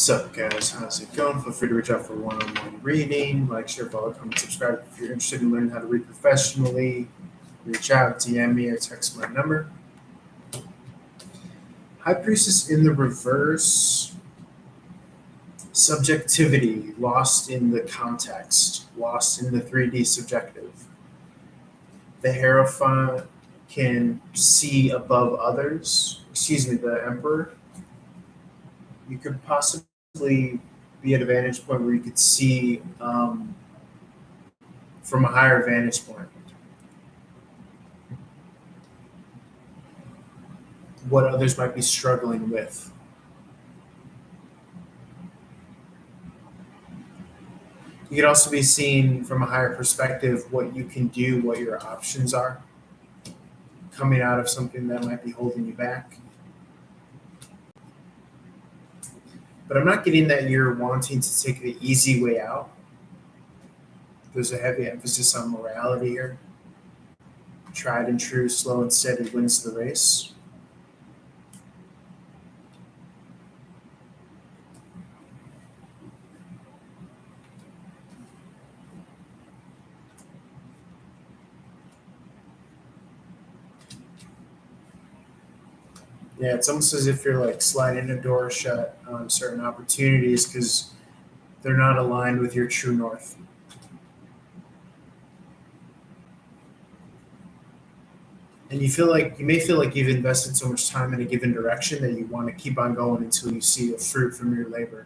What's up, guys? How's it going? Feel free to reach out for one-on-one reading. Like, share, follow, comment, subscribe. If you're interested in learning how to read professionally, reach out, DM me, or text my number. High Priestess in the reverse. Subjectivity, lost in the context, lost in the 3D subjective. The Hierophant can see above others. The Emperor. You could possibly be at a vantage point where you could see from a higher vantage point what others might be struggling with. You could also be seeing from a higher perspective what you can do, what your options are, coming out of something that might be holding you back. But I'm not getting that you're wanting to take the easy way out. There's a heavy emphasis on morality here. Tried and true, slow and steady wins the race. Yeah, it's almost as if you're like sliding a door shut on certain opportunities because they're not aligned with your true north. And you may feel like you've invested so much time in a given direction that you want to keep on going until you see the fruit from your labor.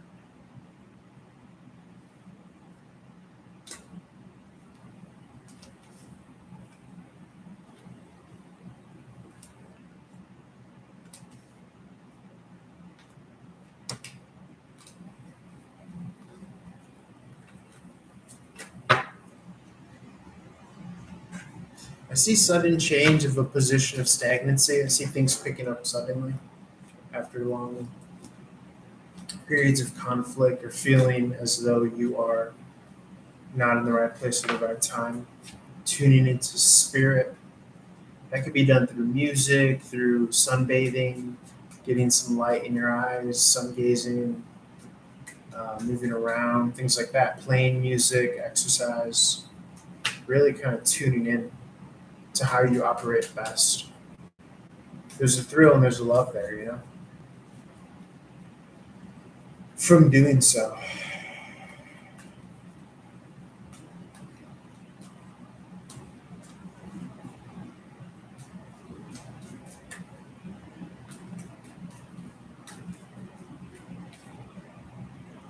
I see sudden change of a position of stagnancy. I see things picking up suddenly after long periods of conflict or feeling as though you are not in the right place at the right time. Tuning into spirit. That could be done through music, through sunbathing, getting some light in your eyes, sun gazing, moving around, things like that. Playing music, exercise, really kind of tuning in to how you operate best. There's a thrill and there's a love there, you know, from doing so.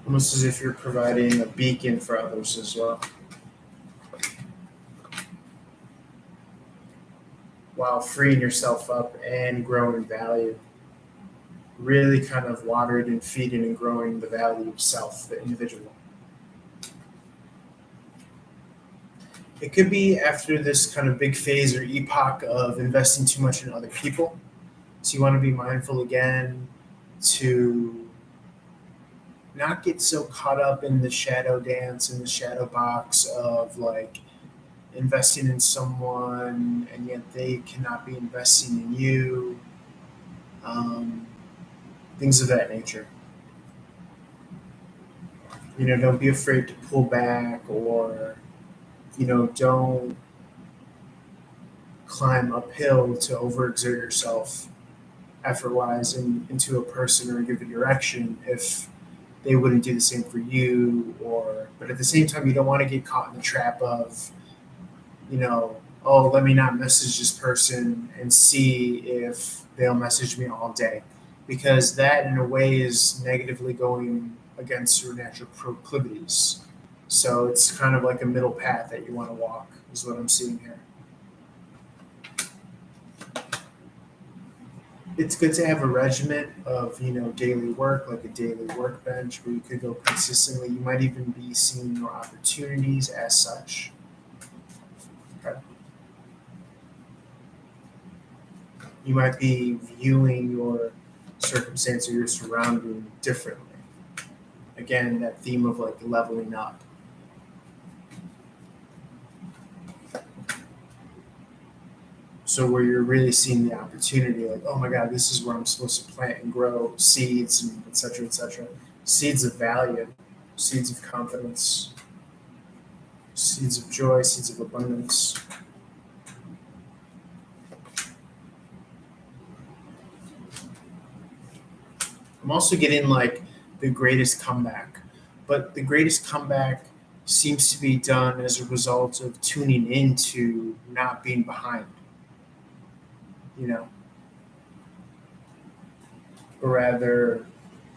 Almost as if you're providing a beacon for others as well, while freeing yourself up and growing value. Really kind of watered and feeding and growing the value of self, the individual. It could be after this kind of big phase or epoch of investing too much in other people. So you want to be mindful again to not get so caught up in the shadow dance and the shadow box of like investing in someone and yet they cannot be investing in you. Things of that nature. Don't be afraid to pull back or, don't climb uphill to overexert yourself effort-wise into a person or a given direction if they wouldn't do the same for you. But at the same time, you don't want to get caught in the trap of, oh, let me not message this person and see if they'll message me all day. Because that, in a way, is negatively going against your natural proclivities. So it's kind of like a middle path that you want to walk, is what I'm seeing here. It's good to have a regimen of, daily work, like a daily workbench where you could go consistently. You might even be seeing more opportunities as such. Okay. You might be viewing your circumstance or your surrounding differently. Again, that theme of like leveling up. So where you're really seeing the opportunity, like, oh my God, this is where I'm supposed to plant and grow seeds and et cetera, seeds of value, seeds of confidence, seeds of joy, seeds of abundance. I'm also getting like the greatest comeback, but the greatest comeback seems to be done as a result of tuning into not being behind, you know, or rather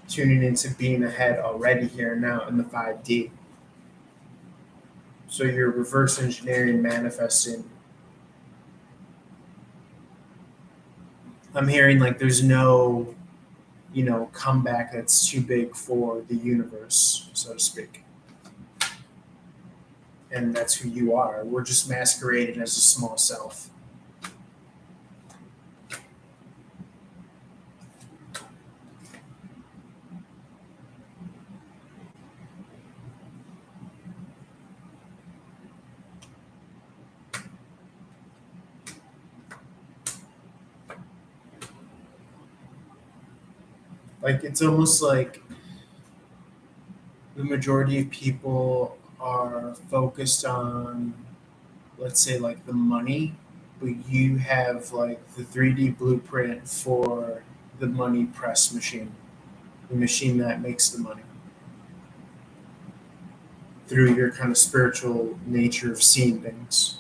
tuning into being ahead already here and now in the 5D. So you're reverse engineering, manifesting. I'm hearing like there's no, comeback that's too big for the universe, so to speak. And that's who you are. We're just masquerading as a small self. Like it's almost like the majority of people are focused on, let's say, like the money, but you have like the 3D blueprint for the money press machine, the machine that makes the money through your kind of spiritual nature of seeing things.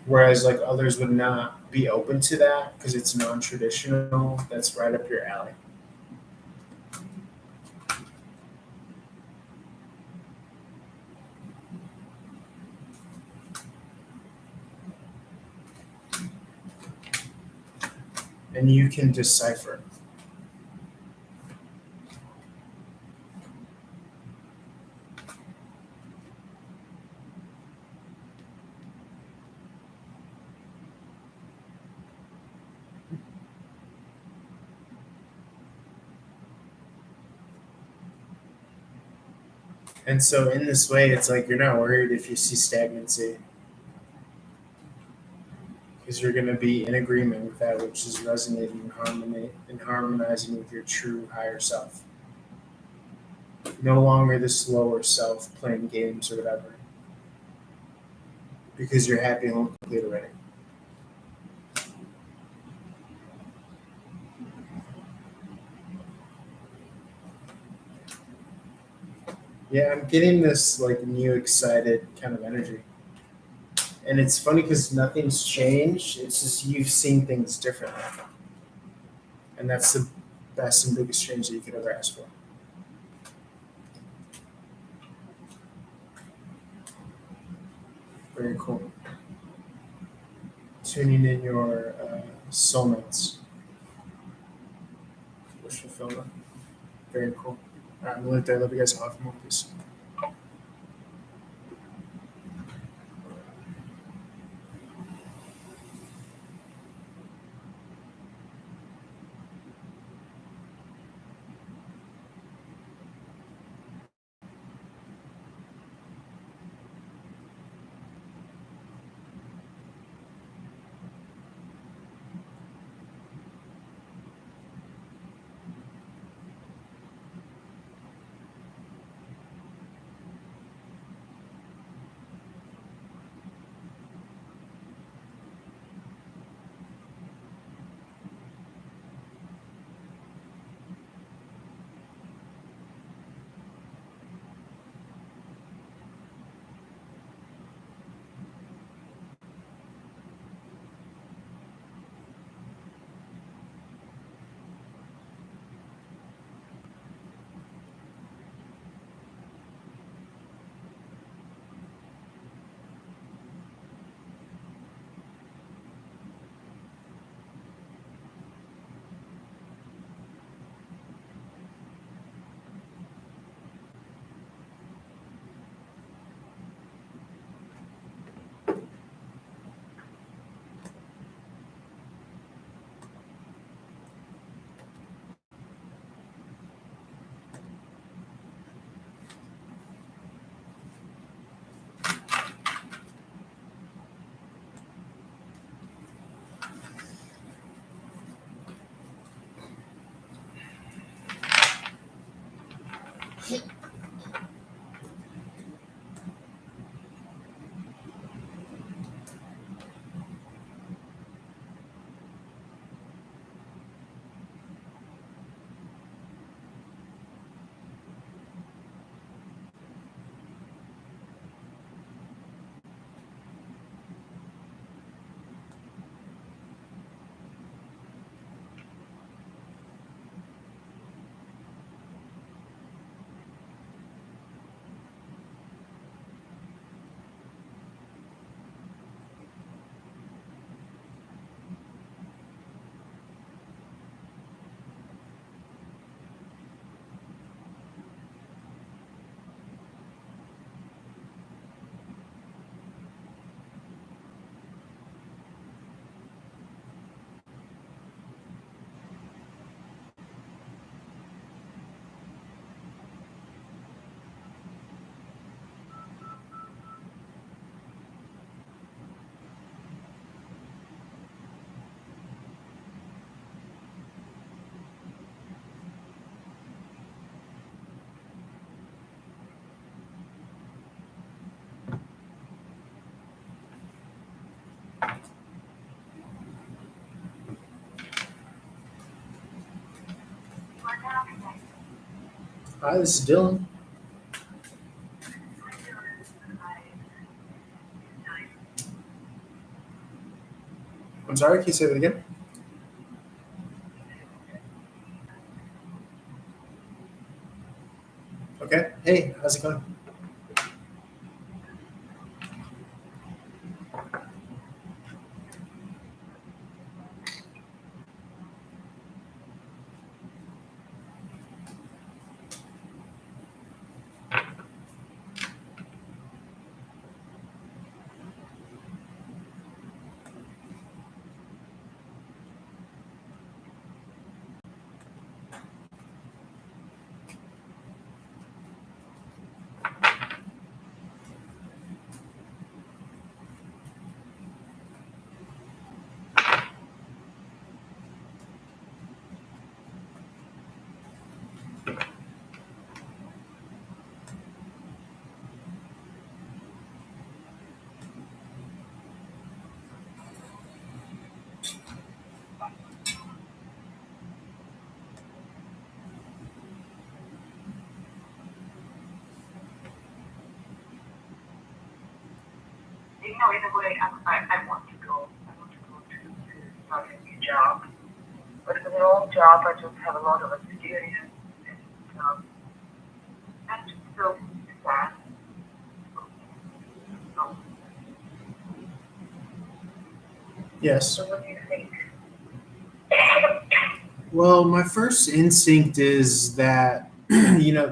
Whereas like others would not be open to that because it's non-traditional. That's right up your alley. And you can decipher. And so in this way, it's like you're not worried if you see stagnancy because you're going to be in agreement with that which is resonating in harmony and harmonizing with your true higher self. No longer this lower self playing games or whatever because you're happy and complete already. Yeah, I'm getting this like new excited kind of energy. And it's funny because nothing's changed. It's just you've seen things differently. And that's the best and biggest change that you could ever ask for. Very cool. Tuning in your soulmates. Wish fulfillment. Very cool. All right, I'm going to leave it there. Love you guys. I'll have more, please. Hi, this is Dylan. I'm sorry, can you say that again? Okay. Hey, how's it going? In a way, I want to go. I want to go to start a new job. But for the old job, I just have a lot of experience. And I'm just so sad. So, Yes. so what do you think? Well, my first instinct is that,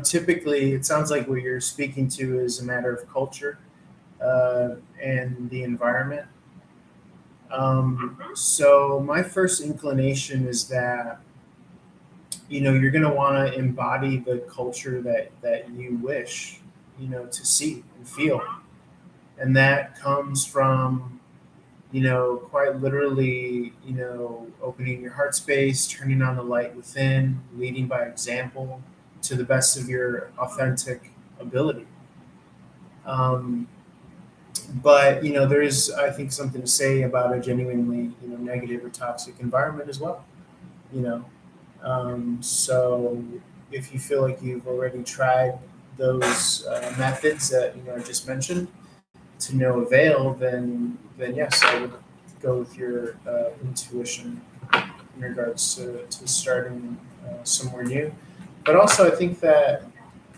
typically it sounds like what you're speaking to is a matter of culture and the environment. So my first inclination is that, you're going to want to embody the culture that you wish, to see and feel. And that comes from, quite literally, opening your heart space, turning on the light within, leading by example to the best of your authentic ability. Um, but there is, I think, something to say about a genuinely, negative or toxic environment as well. You know, so if you feel like you've already tried those methods that I just mentioned to no avail, then yes, I would go with your intuition in regards to starting somewhere new. But also, I think that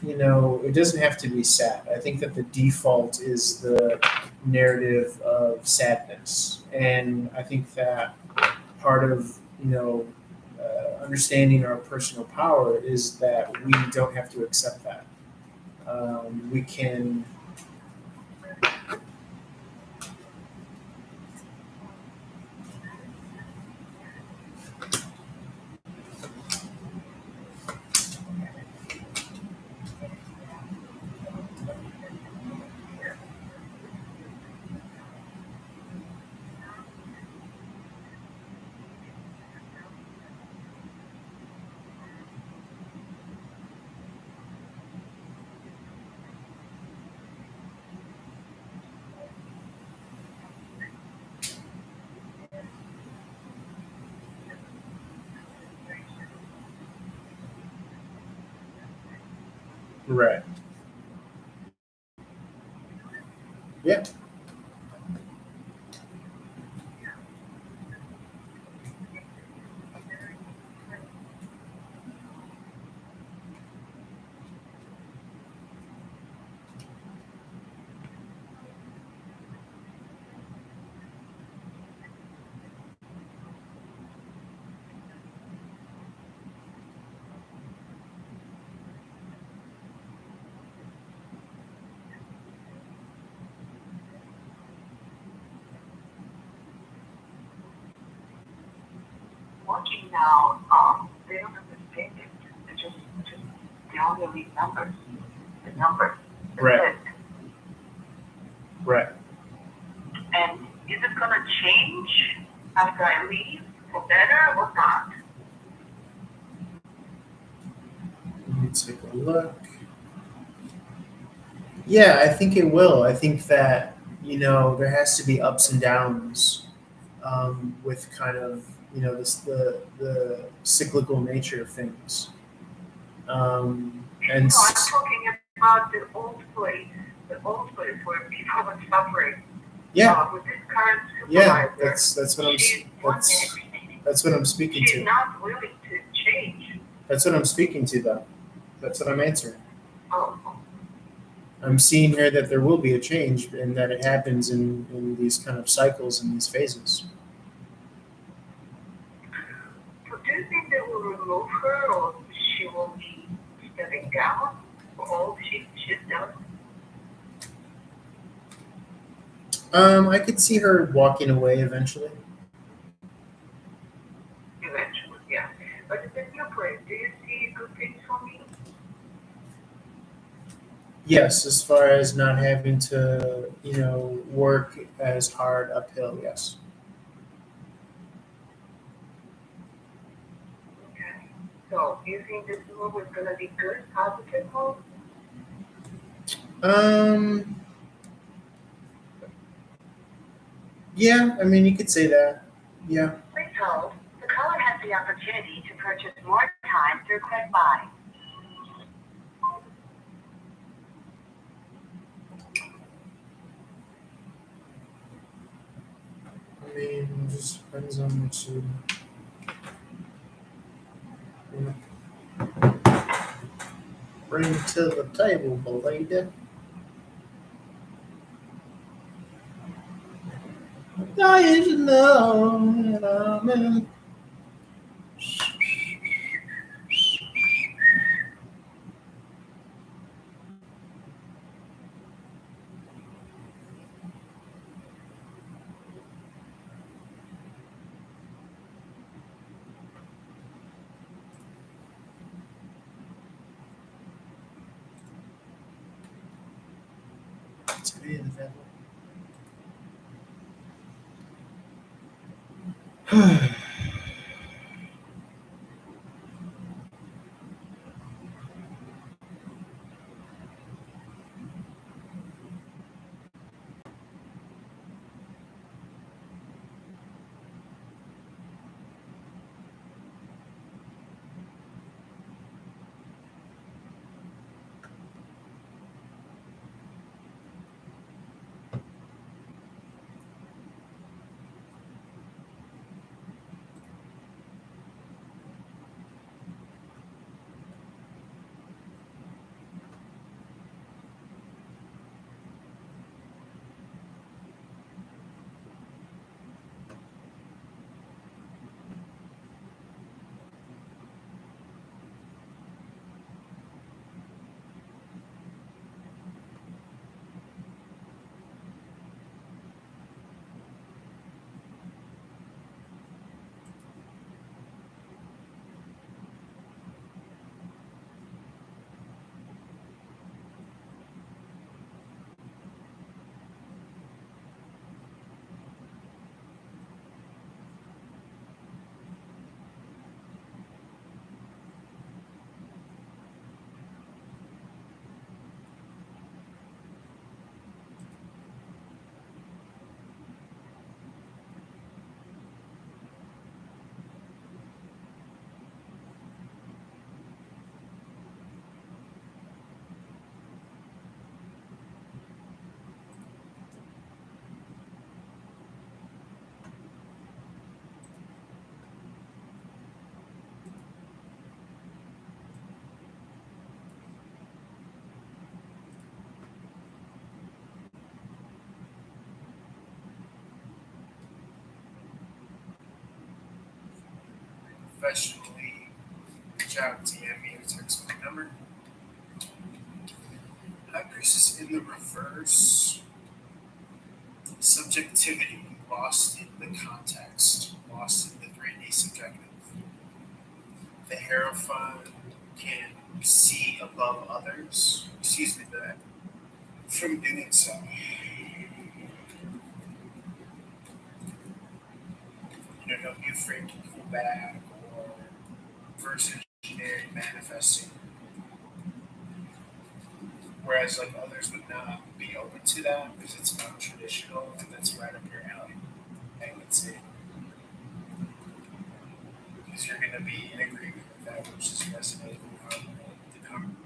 it doesn't have to be sad. I think that the default is the narrative of sadness, and I think that part of understanding our personal power is that we don't have to accept that. We can. Right. Yeah. Working now, they don't understand it. They just they only read numbers. The numbers. That's Right. it. Right. And is it gonna change after I leave for better or not? Let me take a look. Yeah, I think it will. I think that, there has to be ups and downs with kind of, the cyclical nature of things. And No, I'm talking about the old place. The old place where people were suffering. yeah, With this current yeah, supervisor, that's what I'm she's one that's minute. that's what I'm speaking She's to. not willing to change. That's what I'm speaking to, though. That's what I'm answering. Oh, I'm seeing here that there will be a change and that it happens in these kind of cycles and these phases. so do you think they will remove her or she will be stepping down for all she's done? I could see her walking away eventually. Eventually, yeah. But in the new place, do you see good things for me? Yes, as far as not having to, work as hard uphill, yes. Okay. So do you think this move is gonna be good, positive move? Um, yeah, I mean, you could say that. Yeah. Please hold. The caller has the opportunity to purchase more time through Quick Buy. I mean, it just depends on what you bring to the table, lady. I should know that I'm in. Today the devil. professionally, reach out, DM me, or text my number. Chris is in the reverse. Subjectivity, lost in the context, lost in the 3D subjective. The Hierophant can see above others, from doing so. Don't be afraid to pull back or reverse engineering manifesting. Whereas like others would not be open to that because it's not traditional and that's right up your alley. I would say. Because you're gonna be in agreement with that which is resonating with the conversation.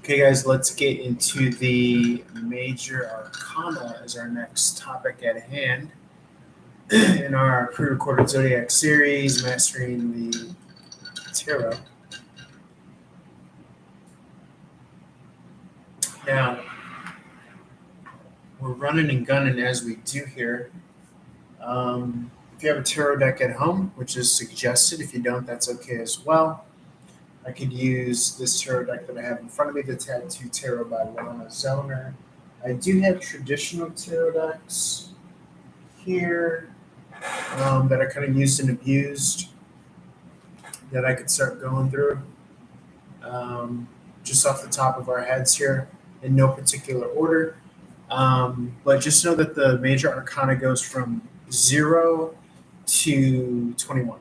Okay, guys, let's get into the major arcana as our next topic at hand in our pre-recorded zodiac series, mastering the tarot. Now, we're running and gunning as we do here. If you have a tarot deck at home, which is suggested, if you don't, that's okay as well. I could use this tarot deck that I have in front of me, the Tattoo Tarot by Lana Zellner. I do have traditional tarot decks here that are kind of used and abused that I could start going through just off the top of our heads here in no particular order. But just know that the major arcana goes from 0 to 21.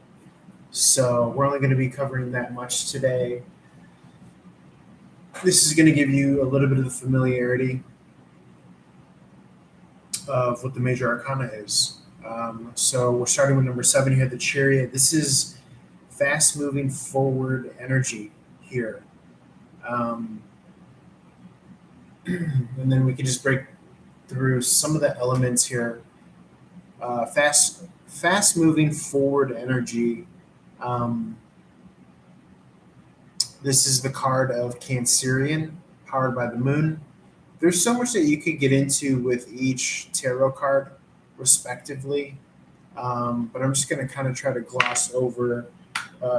So we're only going to be covering that much today. This is going to give you a little bit of the familiarity of what the major arcana is. So we're starting with number 7 here, the Chariot. This is fast moving forward energy here. And then we can just break through some of the elements here. Fast moving forward energy. This is the card of Cancerian, powered by the moon. There's so much that you could get into with each tarot card, respectively. But I'm just going to kind of try to gloss over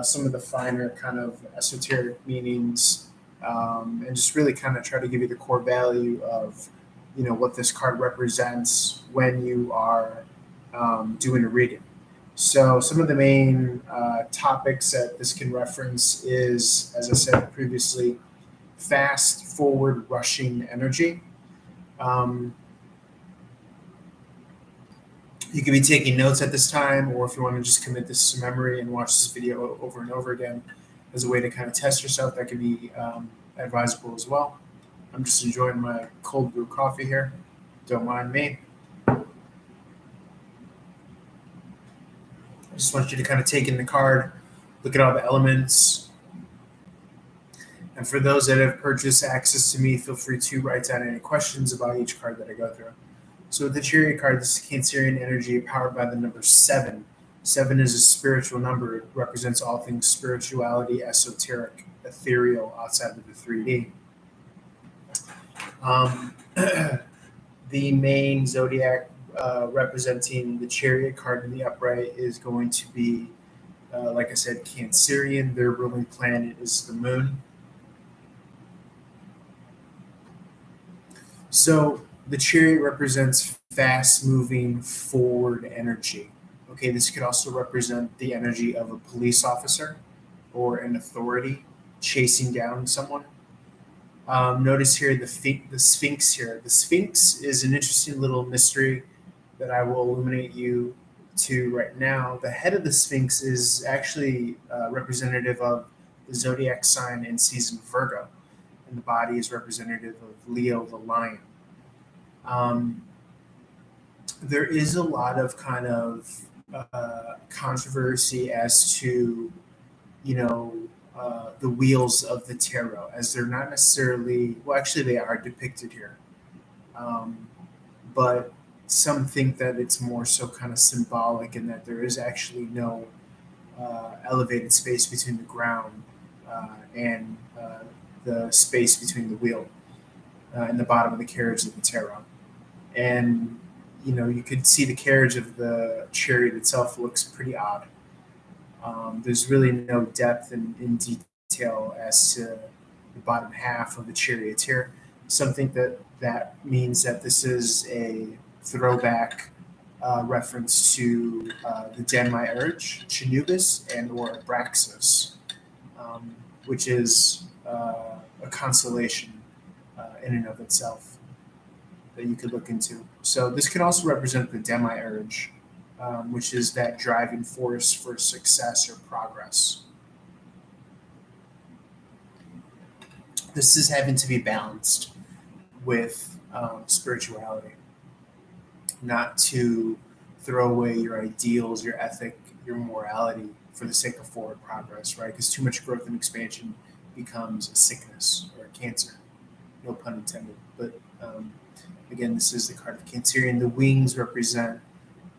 some of the finer kind of esoteric meanings and just really kind of try to give you the core value of, what this card represents when you are doing a reading. So some of the main topics that this can reference is, as I said previously, fast forward rushing energy. You could be taking notes at this time, or if you want to just commit this to memory and watch this video over and over again as a way to kind of test yourself, that could be advisable as well. I'm just enjoying my cold brew coffee here. Don't mind me. I just want you to kind of take in the card, look at all the elements. And for those that have purchased access to me, feel free to write down any questions about each card that I go through. So with the Chariot card, this is Cancerian energy powered by the number 7. 7 is a spiritual number. It represents all things spirituality, esoteric, ethereal, outside of the 3D. The main zodiac representing the Chariot card in the upright is going to be, like I said, Cancerian. Their ruling planet is the moon. So the Chariot represents fast-moving forward energy. Okay, this could also represent the energy of a police officer or an authority chasing down someone. Notice here the Sphinx here. The Sphinx is an interesting little mystery that I will illuminate you to right now. The head of the Sphinx is actually representative of the zodiac sign in season Virgo, and the body is representative of Leo the lion. There is a lot of kind of controversy as to, the wheels of the tarot, as they're not necessarily, well, actually they are depicted here. But some think that it's more so kind of symbolic and that there is actually no elevated space between the ground and the space between the wheel and the bottom of the carriage of the tarot. And, you could see the carriage of the Chariot itself looks pretty odd. There's really no depth in detail as to the bottom half of the Chariot here. Some think that means that this is a throwback reference to the Demiurge, Chenubis, and or Abraxas, which is a constellation in and of itself that you could look into. So this could also represent the Demiurge, which is that driving force for success or progress. This is having to be balanced with spirituality, not to throw away your ideals, your ethic, your morality for the sake of forward progress, right? Because too much growth and expansion becomes a sickness or a cancer. no pun intended. But again, this is the card of Cancerian. The wings represent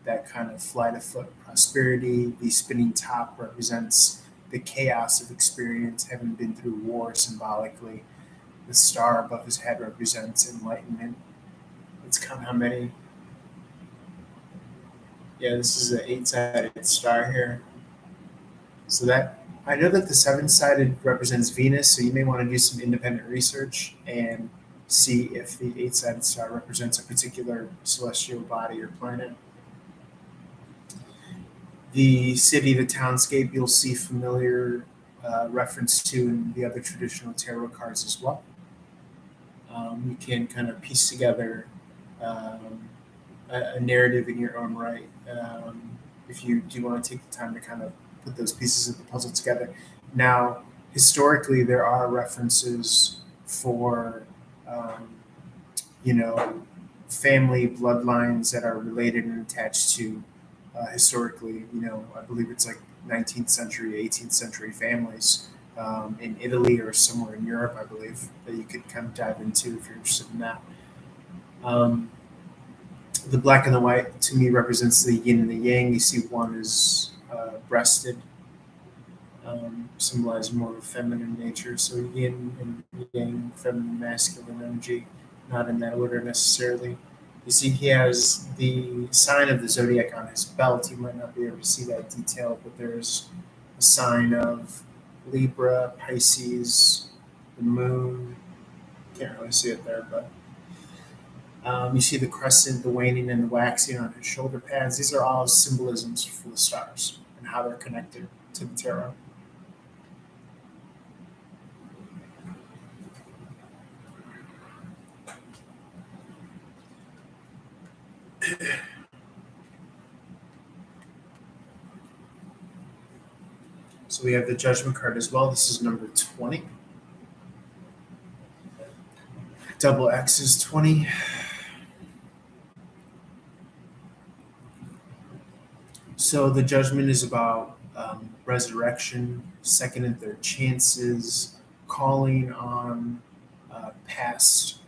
that kind of flight of foot prosperity. The spinning top represents the chaos of experience, having been through war symbolically. The star above his head represents enlightenment. Let's count how many. Yeah, this is an 8-sided star here. So that I know that the 7-sided represents Venus, so you may want to do some independent research and see if the 8-sided star represents a particular celestial body or planet. The city, the townscape, you'll see familiar reference to in the other traditional tarot cards as well. You can kind of piece together a narrative in your own right if you do want to take the time to kind of put those pieces of the puzzle together. Now, historically, there are references for, family bloodlines that are related and attached to historically, I believe it's like 19th century, 18th century families in Italy or somewhere in Europe, I believe, that you could kind of dive into if you're interested in that. The black and the white to me represents the yin and the yang. You see one is breasted, symbolize more of a feminine nature. So yin and yang, feminine, masculine energy, not in that order necessarily. You see he has the sign of the zodiac on his belt. You might not be able to see that detail, but there's a sign of Libra, Pisces, the moon. Can't really see it there, but you see the crescent, the waning, and the waxing on his shoulder pads. These are all symbolisms for the stars and how they're connected to the tarot. So we have the Judgment card as well. This is number 20. Double X is 20. So the Judgment is about resurrection, second and third chances, calling on past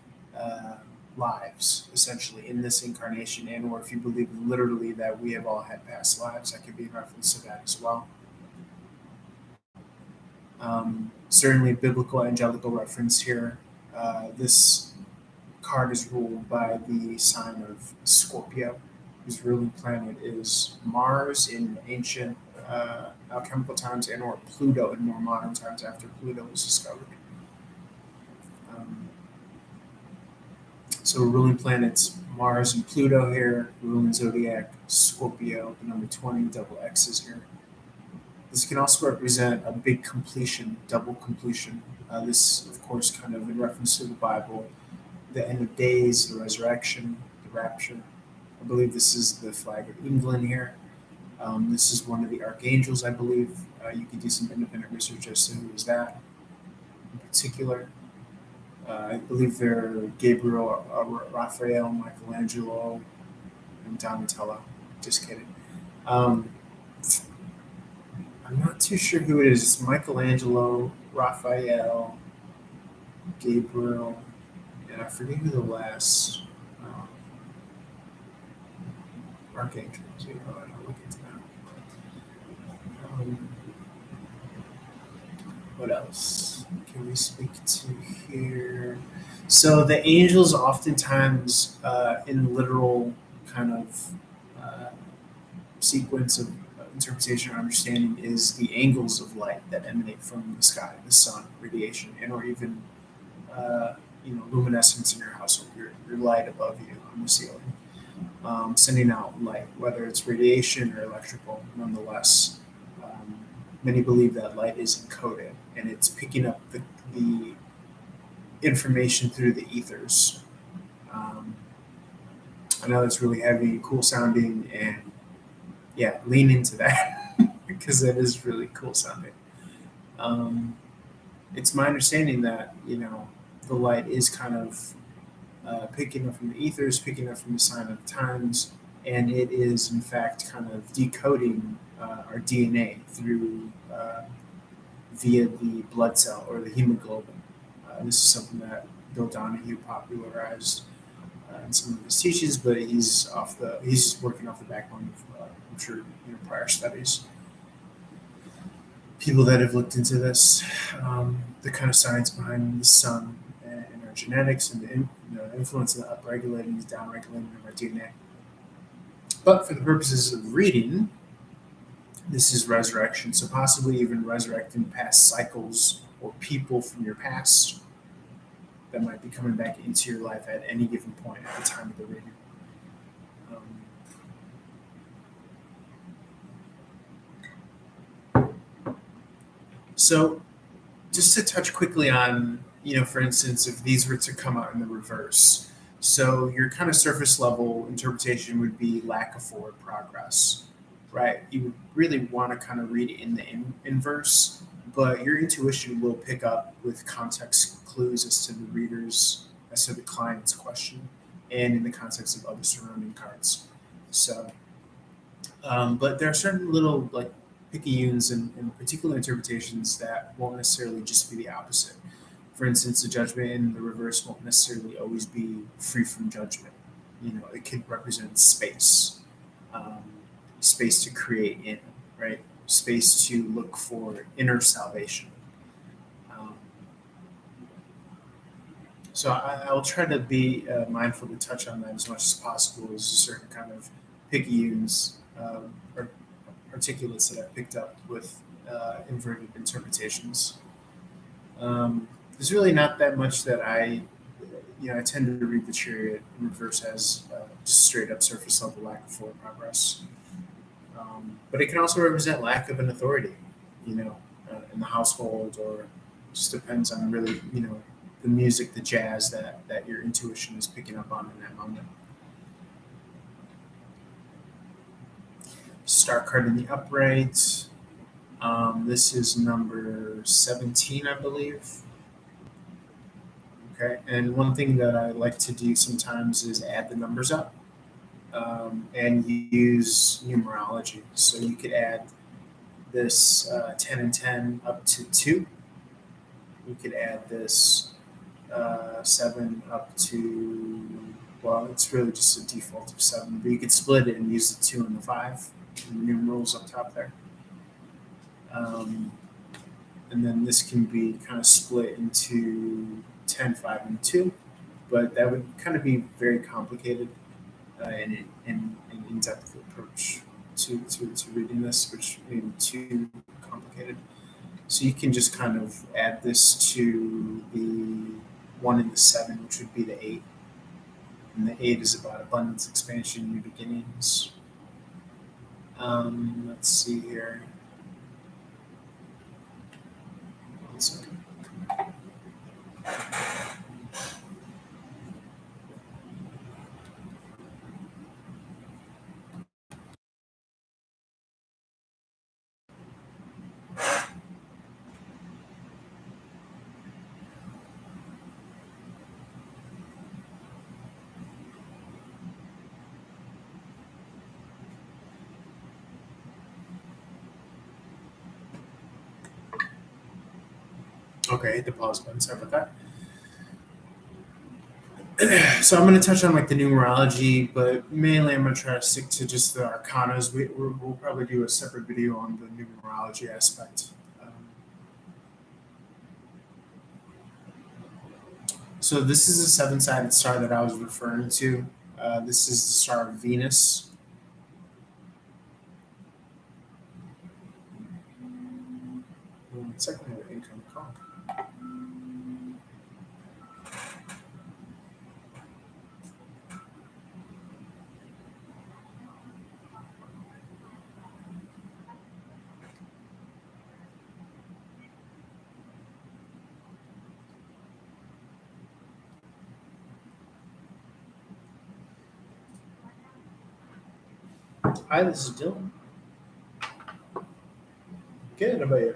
lives, essentially, in this incarnation, and or if you believe literally that we have all had past lives, that could be in reference to that as well. Certainly biblical angelical reference here. This card is ruled by the sign of Scorpio, whose ruling planet is Mars in ancient alchemical times, and or Pluto in more modern times after Pluto was discovered. So ruling planets Mars and Pluto here, ruling zodiac Scorpio, the number 20, double X's here. This can also represent a big completion, double completion. This, of course, kind of in reference to the Bible, the end of days, the resurrection, the rapture. I believe this is the flag of England here. This is one of the archangels, I believe. You could do some independent research as to who is that in particular. I believe they're Gabriel, Raphael, Michelangelo, and Donatello. Just kidding. I'm not too sure who it is. It's Michelangelo, Raphael, Gabriel, and I forget who the last archangel is. I'll look into that. What else can we speak to here? So the angels oftentimes in literal kind of sequence of interpretation or understanding is the angles of light that emanate from the sky, the sun, radiation, and or even luminescence in your household, your light above you on the ceiling, sending out light, whether it's radiation or electrical. Nonetheless, many believe that light is encoded and it's picking up the information through the ethers. I know it's really heavy and cool sounding, and yeah, lean into that because it is really cool sounding. It's my understanding that, the light is kind of picking up from the ethers, picking up from the sign of the times, and it is in fact kind of decoding our DNA through via the blood cell or the hemoglobin. This is something that Bill Donahue popularized in some of his teachings, but he's working off the backbone of I'm sure prior studies. People that have looked into this, the kind of science behind the sun and our genetics and the influence of upregulating, downregulating of our DNA. But for the purposes of reading, this is resurrection, so possibly even resurrecting past cycles or people from your past that might be coming back into your life at any given point at the time of the reading. So just to touch quickly on, for instance, if these were to come out in the reverse. So your kind of surface level interpretation would be lack of forward progress, right? You would really want to kind of read it in the inverse, but your intuition will pick up with context clues as to the client's question, and in the context of other surrounding cards. So, but there are certain little like picayunes and particular interpretations that won't necessarily just be the opposite. For instance, the judgment in the reverse won't necessarily always be free from judgment. It could represent space, space to create in, right? Space to look for inner salvation. So I'll try to be mindful to touch on that as much as possible as a certain kind of picayunes or articulates that I picked up with inverted interpretations. There's really not that much that I tend to read the chariot in reverse as just straight up surface level lack of forward progress. But it can also represent lack of an authority, in the household, or just depends on really, the music, the jazz that your intuition is picking up on in that moment. Star card in the upright. This is number 17, I believe. Okay, and one thing that I like to do sometimes is add the numbers up and use numerology. So you could add this 10 and 10 up to 2. You could add this 7 up to, well, it's really just a default of 7, but you could split it and use the 2 and the 5, and the numerals up top there. And then this can be kind of split into 10, 5, and 2, but that would kind of be very complicated and an in-depth approach to reading this, which may be too complicated. So you can just kind of add this to the 1 and the 7, which would be the 8. And the 8 is about abundance, expansion, new beginnings. Let's see here. One second. Okay, hit the pause button. Sorry about that. So I'm going to touch on like the numerology, but mainly I'm going to try to stick to just the arcanas. We'll probably do a separate video on the numerology aspect. So this is a 7-sided star that I was referring to. This is the star of Venus. One second, I have an incoming call. Hi, this is Dylan. Good, how about you?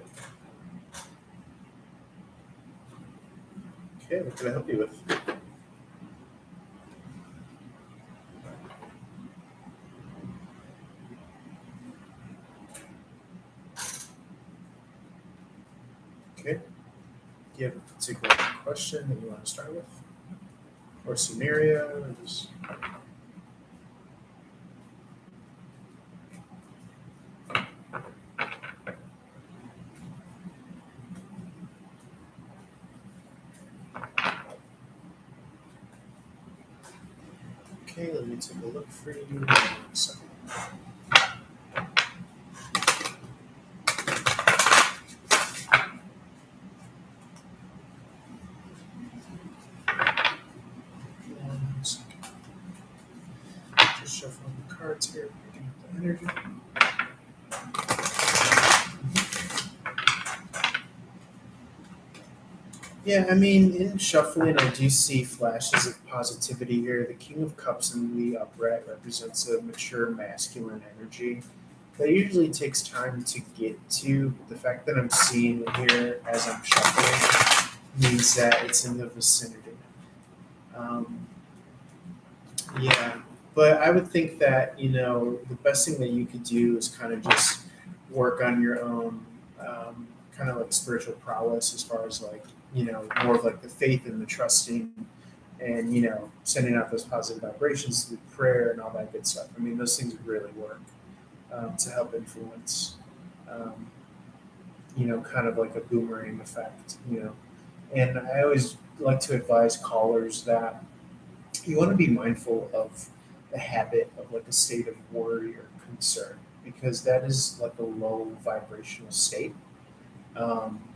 Okay, what can I help you with? Okay. Do you have a particular question that you want to start with? or Sumeria, or just okay. Let me take a look for you. So, one second. Just shuffling the cards here, picking up the energy. Yeah, I mean, in shuffling, I do see flashes of positivity here. The King of Cups in the upright represents a mature masculine energy that usually takes time to get to. But the fact that I'm seeing it here as I'm shuffling means that it's in the vicinity. Um, yeah, but I would think that, the best thing that you could do is kind of just work on your own kind of like spiritual prowess as far as like, more of like the faith and the trusting and, sending out those positive vibrations through prayer and all that good stuff. I mean, those things really work to help influence, kind of like a boomerang effect. And I always like to advise callers that you want to be mindful of the habit of like a state of worry or concern because that is like a low vibrational state.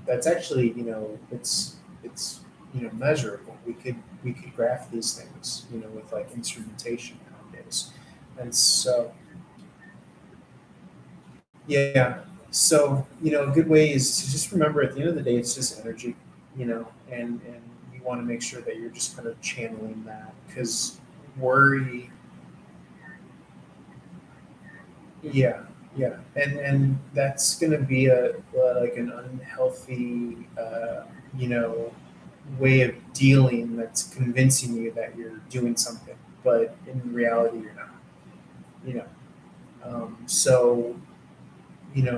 That's actually, it's measurable. We could graph these things, with like instrumentation nowadays, and so yeah. So a good way is to just remember at the end of the day, it's just energy, and you want to make sure that you're just kind of channeling that because worry. Yeah, yeah, and that's going to be like an unhealthy, way of dealing that's convincing you that you're doing something, but in reality you're not. You know, so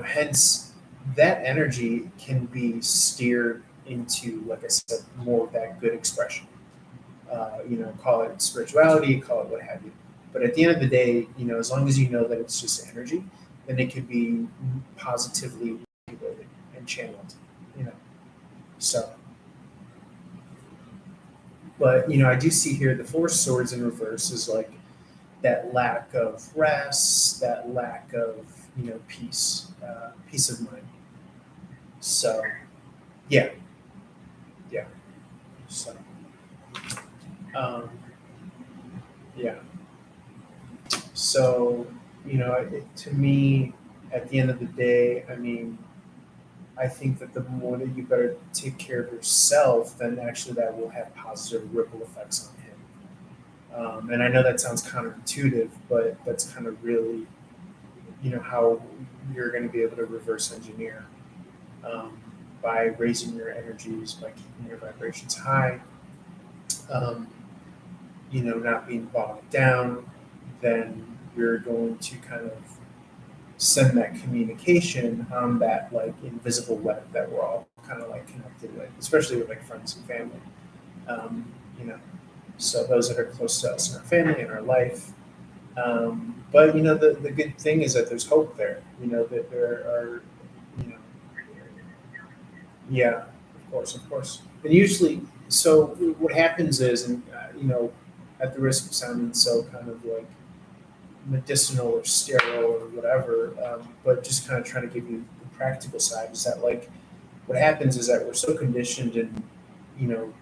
hence that energy can be steered into, like I said, more of that good expression. Call it spirituality, call it what have you. But at the end of the day, as long as you know that it's just energy, then it can be positively regulated and channeled. You know, so. But I do see here the Four of Swords in reverse is like that lack of rest, that lack of peace, peace of mind. So, yeah, yeah. So, um, yeah. So, to me, at the end of the day, I mean, I think that the more that you better take care of yourself, then actually that will have positive ripple effects on him. And I know that sounds counterintuitive, but that's kind of really, how you're going to be able to reverse engineer um, by raising your energies, by keeping your vibrations high, um, not being bogged down. Then you're going to kind of send that communication on that like invisible web that we're all kind of like connected with, especially with like friends and family. Um, you know, so those that are close to us in our family and our life. But the good thing is that there's hope there. That there are, you know, yeah, of course. And usually, so what happens is, and at the risk of sounding so kind of like medicinal or sterile or whatever, but just kind of trying to give you the practical side is that like what happens is that we're so conditioned in you know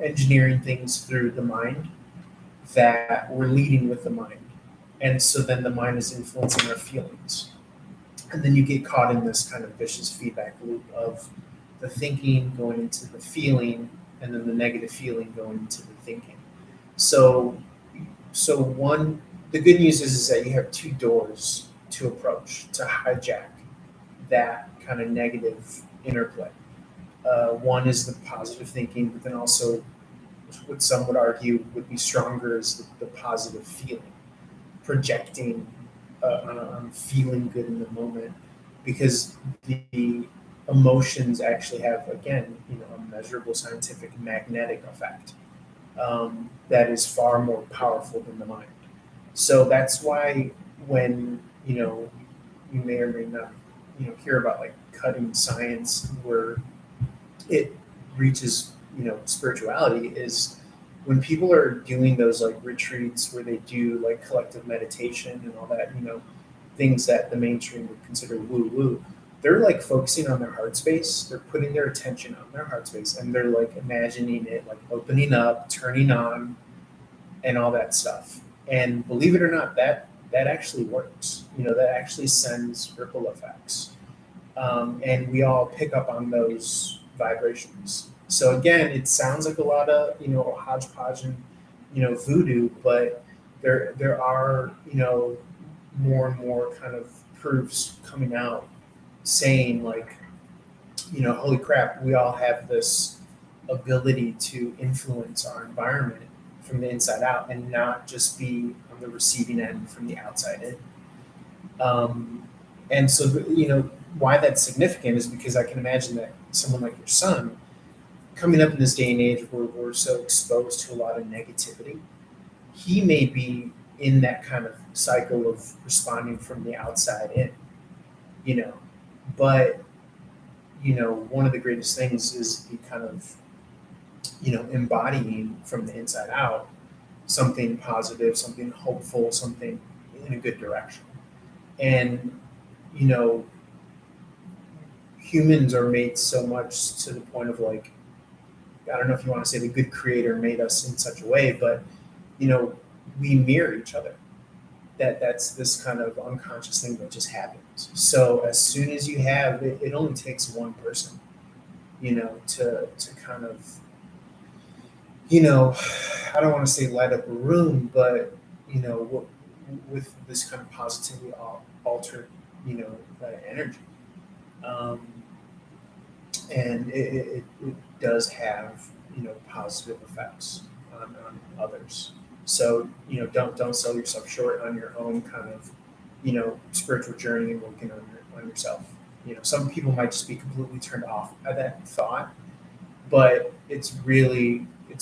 engineering things through the mind that we're leading with the mind, and so then the mind is influencing our feelings, and then you get caught in this kind of vicious feedback loop of the thinking going into the feeling and then the negative feeling going into the thinking. So so one the good news is that you have two doors to approach to hijack that kind of negative interplay. One is the positive thinking, but then also what some would argue would be stronger is the positive feeling, projecting on feeling good in the moment, because the emotions actually have, again, a measurable scientific magnetic effect. that is far more powerful than the mind. So that's why when you may or may not hear about like cutting science where it reaches spirituality is when people are doing those like retreats where they do like collective meditation and all that things that the mainstream would consider woo woo. They're like focusing on their heart space. They're putting their attention on their heart space and they're like imagining it like opening up, turning on, and all that stuff. And believe it or not, that actually works. That actually sends ripple effects, and we all pick up on those vibrations. So again, it sounds like a lot of hodgepodge and voodoo, but there are more and more kind of proofs coming out saying like holy crap, we all have this ability to influence our environment from the inside out and not just be on the receiving end from the outside in. And so, why that's significant is because I can imagine that someone like your son, coming up in this day and age where we're so exposed to a lot of negativity, he may be in that kind of cycle of responding from the outside in, But, one of the greatest things is the kind of, embodying from the inside out something positive, something hopeful, something in a good direction. And, humans are made so much to the point of like, I don't know if you want to say the good creator made us in such a way, but, we mirror each other. That's this kind of unconscious thing that just happens. So as soon as you have it, it only takes one person, to kind of, I don't want to say light up a room, but with this kind of positivity alter, that energy. Um, and it does have positive effects on others. So don't sell yourself short on your own kind of spiritual journey and working on yourself. Some people might just be completely turned off by that thought, but it's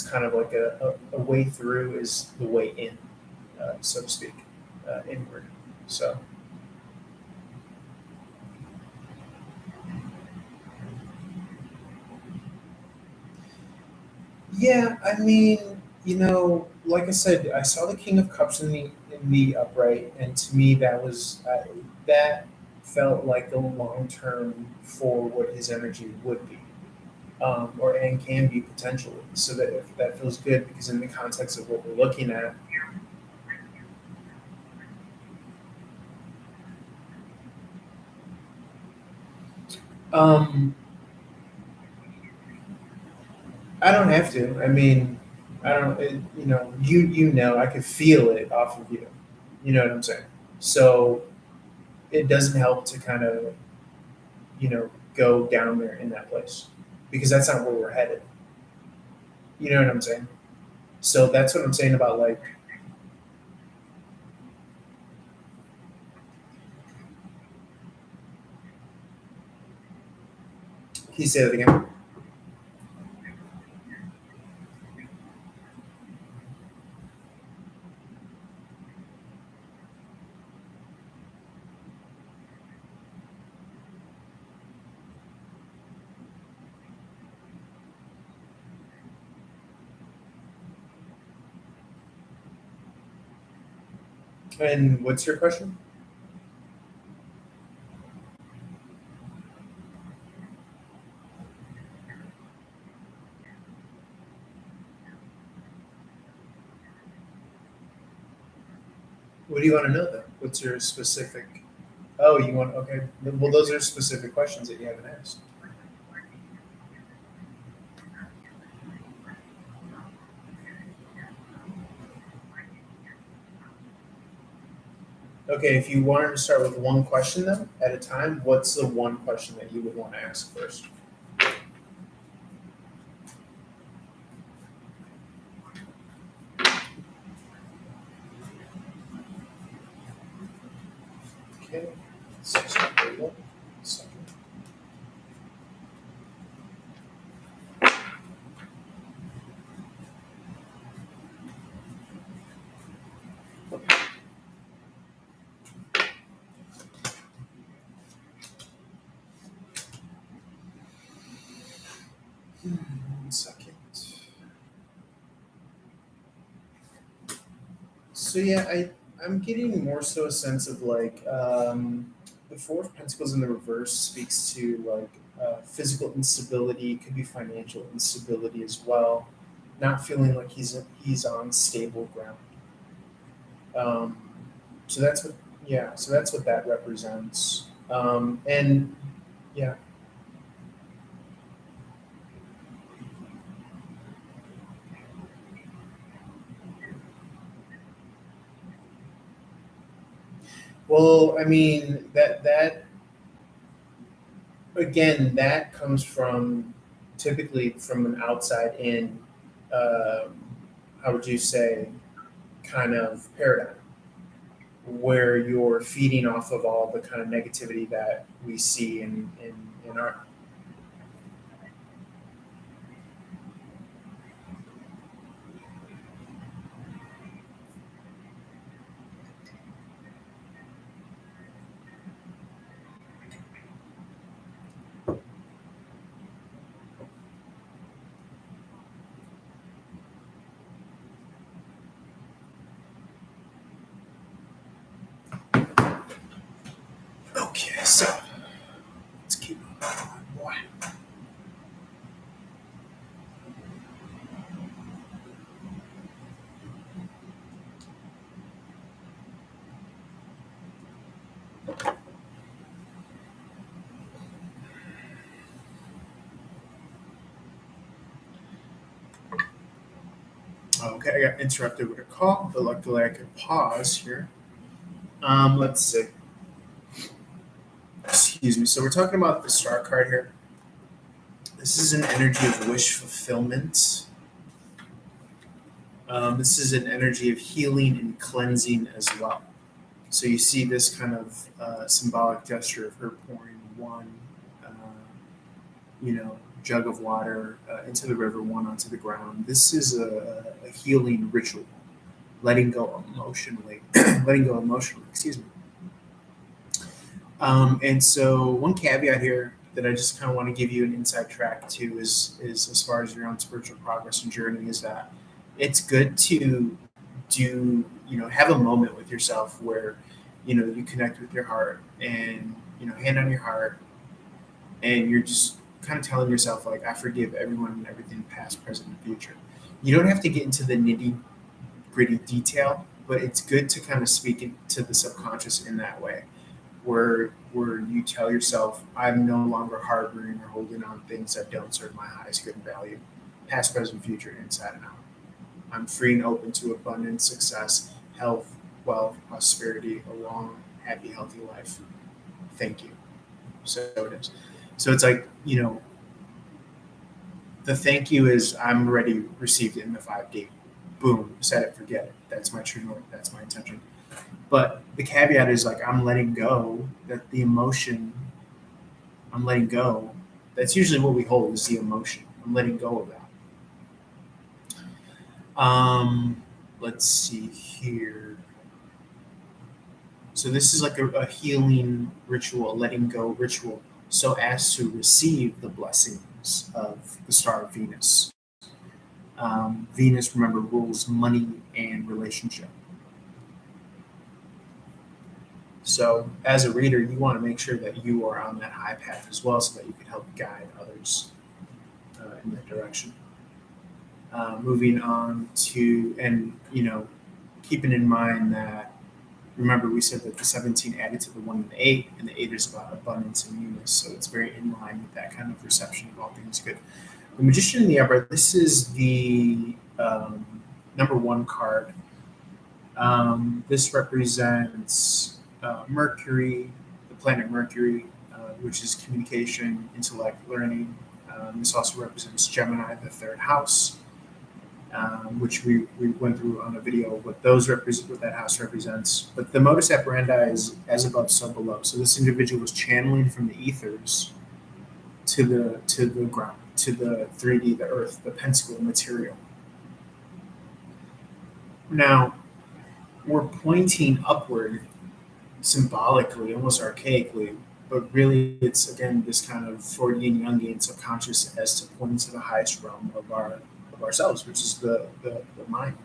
kind of like a way through is the way in, so to speak, inward. So yeah, I mean, like I said, I saw the King of Cups in the upright, and to me, that felt like the long term for what his energy would be, or and can be potentially. So that if that feels good, because in the context of what we're looking at, um, I don't have to. I mean, I don't. I could feel it off of you. You know what I'm saying? So it doesn't help to kind of go down there in that place because that's not where we're headed. You know what I'm saying? So that's what I'm saying about like, can you say that again? And what's your question? What do you want to know then? What's your specific? Oh, you want okay. Well, those are specific questions that you haven't asked. Okay, if you wanted to start with one question then at a time, what's the one question that you would want to ask first? Okay. Second. 1 second. So yeah, I'm getting more so a sense of like the Four of Pentacles in the reverse speaks to like physical instability, could be financial instability as well. Not feeling like he's on stable ground. Um, so that's what yeah. So that's what that represents. And yeah. Well, I mean that again, that comes from typically from an outside in, um, how would you say, kind of paradigm where you're feeding off of all the kind of negativity that we see in our. Okay, so let's keep on, boy. Okay, I got interrupted with a call, but luckily I could pause here. Let's see. Excuse me. So we're talking about the star card here. This is an energy of wish fulfillment. This is an energy of healing and cleansing as well. So you see this kind of symbolic gesture of her pouring one, jug of water into the river, one onto the ground. This is a healing ritual, letting go emotionally, excuse me. And so one caveat here that I just kind of want to give you an inside track to is as far as your own spiritual progress and journey is that it's good to do, have a moment with yourself where, you connect with your heart and, hand on your heart and you're just kind of telling yourself like, I forgive everyone and everything past, present, and future. You don't have to get into the nitty gritty detail, but it's good to kind of speak into the subconscious in that way where you tell yourself, I'm no longer harboring or holding on things that don't serve my highest good and value, past, present, future, inside and out. I'm free and open to abundance, success, health, wealth, prosperity, a long, happy, healthy life. Thank you. So it is. So it's like, the thank you is I'm already received it in the 5D. Boom, set it, forget it. That's my true north. That's my intention. But the caveat is like I'm letting go that the emotion I'm letting go. That's usually what we hold is the emotion. I'm letting go of that. Let's see here. So this is like a healing ritual, a letting go ritual, so as to receive the blessings of the star of Venus. Venus, remember, rules money and relationship. So as a reader, you want to make sure that you are on that high path as well so that you can help guide others in that direction. Moving on to, and keeping in mind that, remember we said that the 17 added to the 1 and the 8, and the 8 is about abundance and newness. So it's very in line with that kind of perception of all things good. The Magician in the Upper, this is the number 1 card. This represents Mercury, the planet Mercury, which is communication, intellect, learning. This also represents Gemini, the 3rd house, which we went through on a video what that house represents. But the modus operandi is as above, so below. So this individual was channeling from the ethers to the ground, to the 3D, the earth, the pentacle material. Now, we're pointing upward symbolically, almost archaically, but really it's again this kind of Freudian Jungian subconscious as to pointing to the highest realm of ourselves, which is the mind.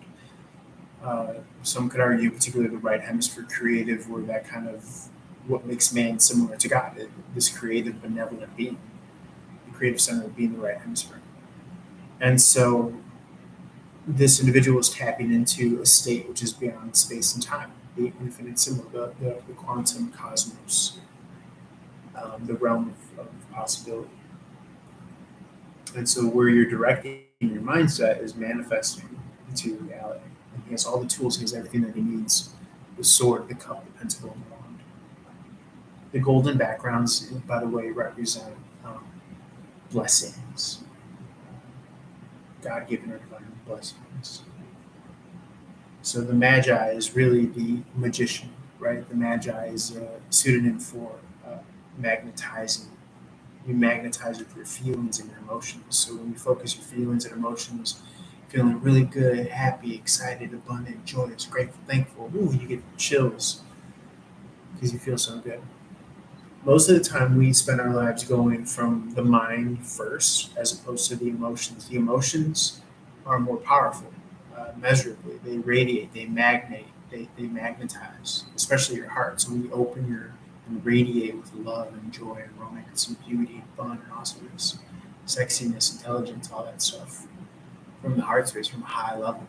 Some could argue, particularly the right hemisphere creative, where that kind of what makes man similar to God, this creative, benevolent being, the creative center of being the right hemisphere. And so this individual is tapping into a state which is beyond space and time, the infinite symbol, the quantum cosmos, the realm of possibility. And so where you're directing your mindset is manifesting into reality. And he has all the tools, he has everything that he needs: the sword, the cup, the pentacle, and the wand. The golden backgrounds, by the way, represent blessings, God-given or divine blessings. So the Magi is really the magician, right? The Magi is a pseudonym for magnetizing. You magnetize with your feelings and your emotions. So when you focus your feelings and emotions, feeling really good, happy, excited, abundant, joyous, grateful, thankful, ooh, you get chills because you feel so good. Most of the time, we spend our lives going from the mind first as opposed to the emotions. The emotions are more powerful, measurably. They radiate, they they magnetize, especially your heart. So when you open and radiate with love and joy and romance and beauty and fun and awesomeness, sexiness, intelligence, all that stuff from the heart space, from a high level.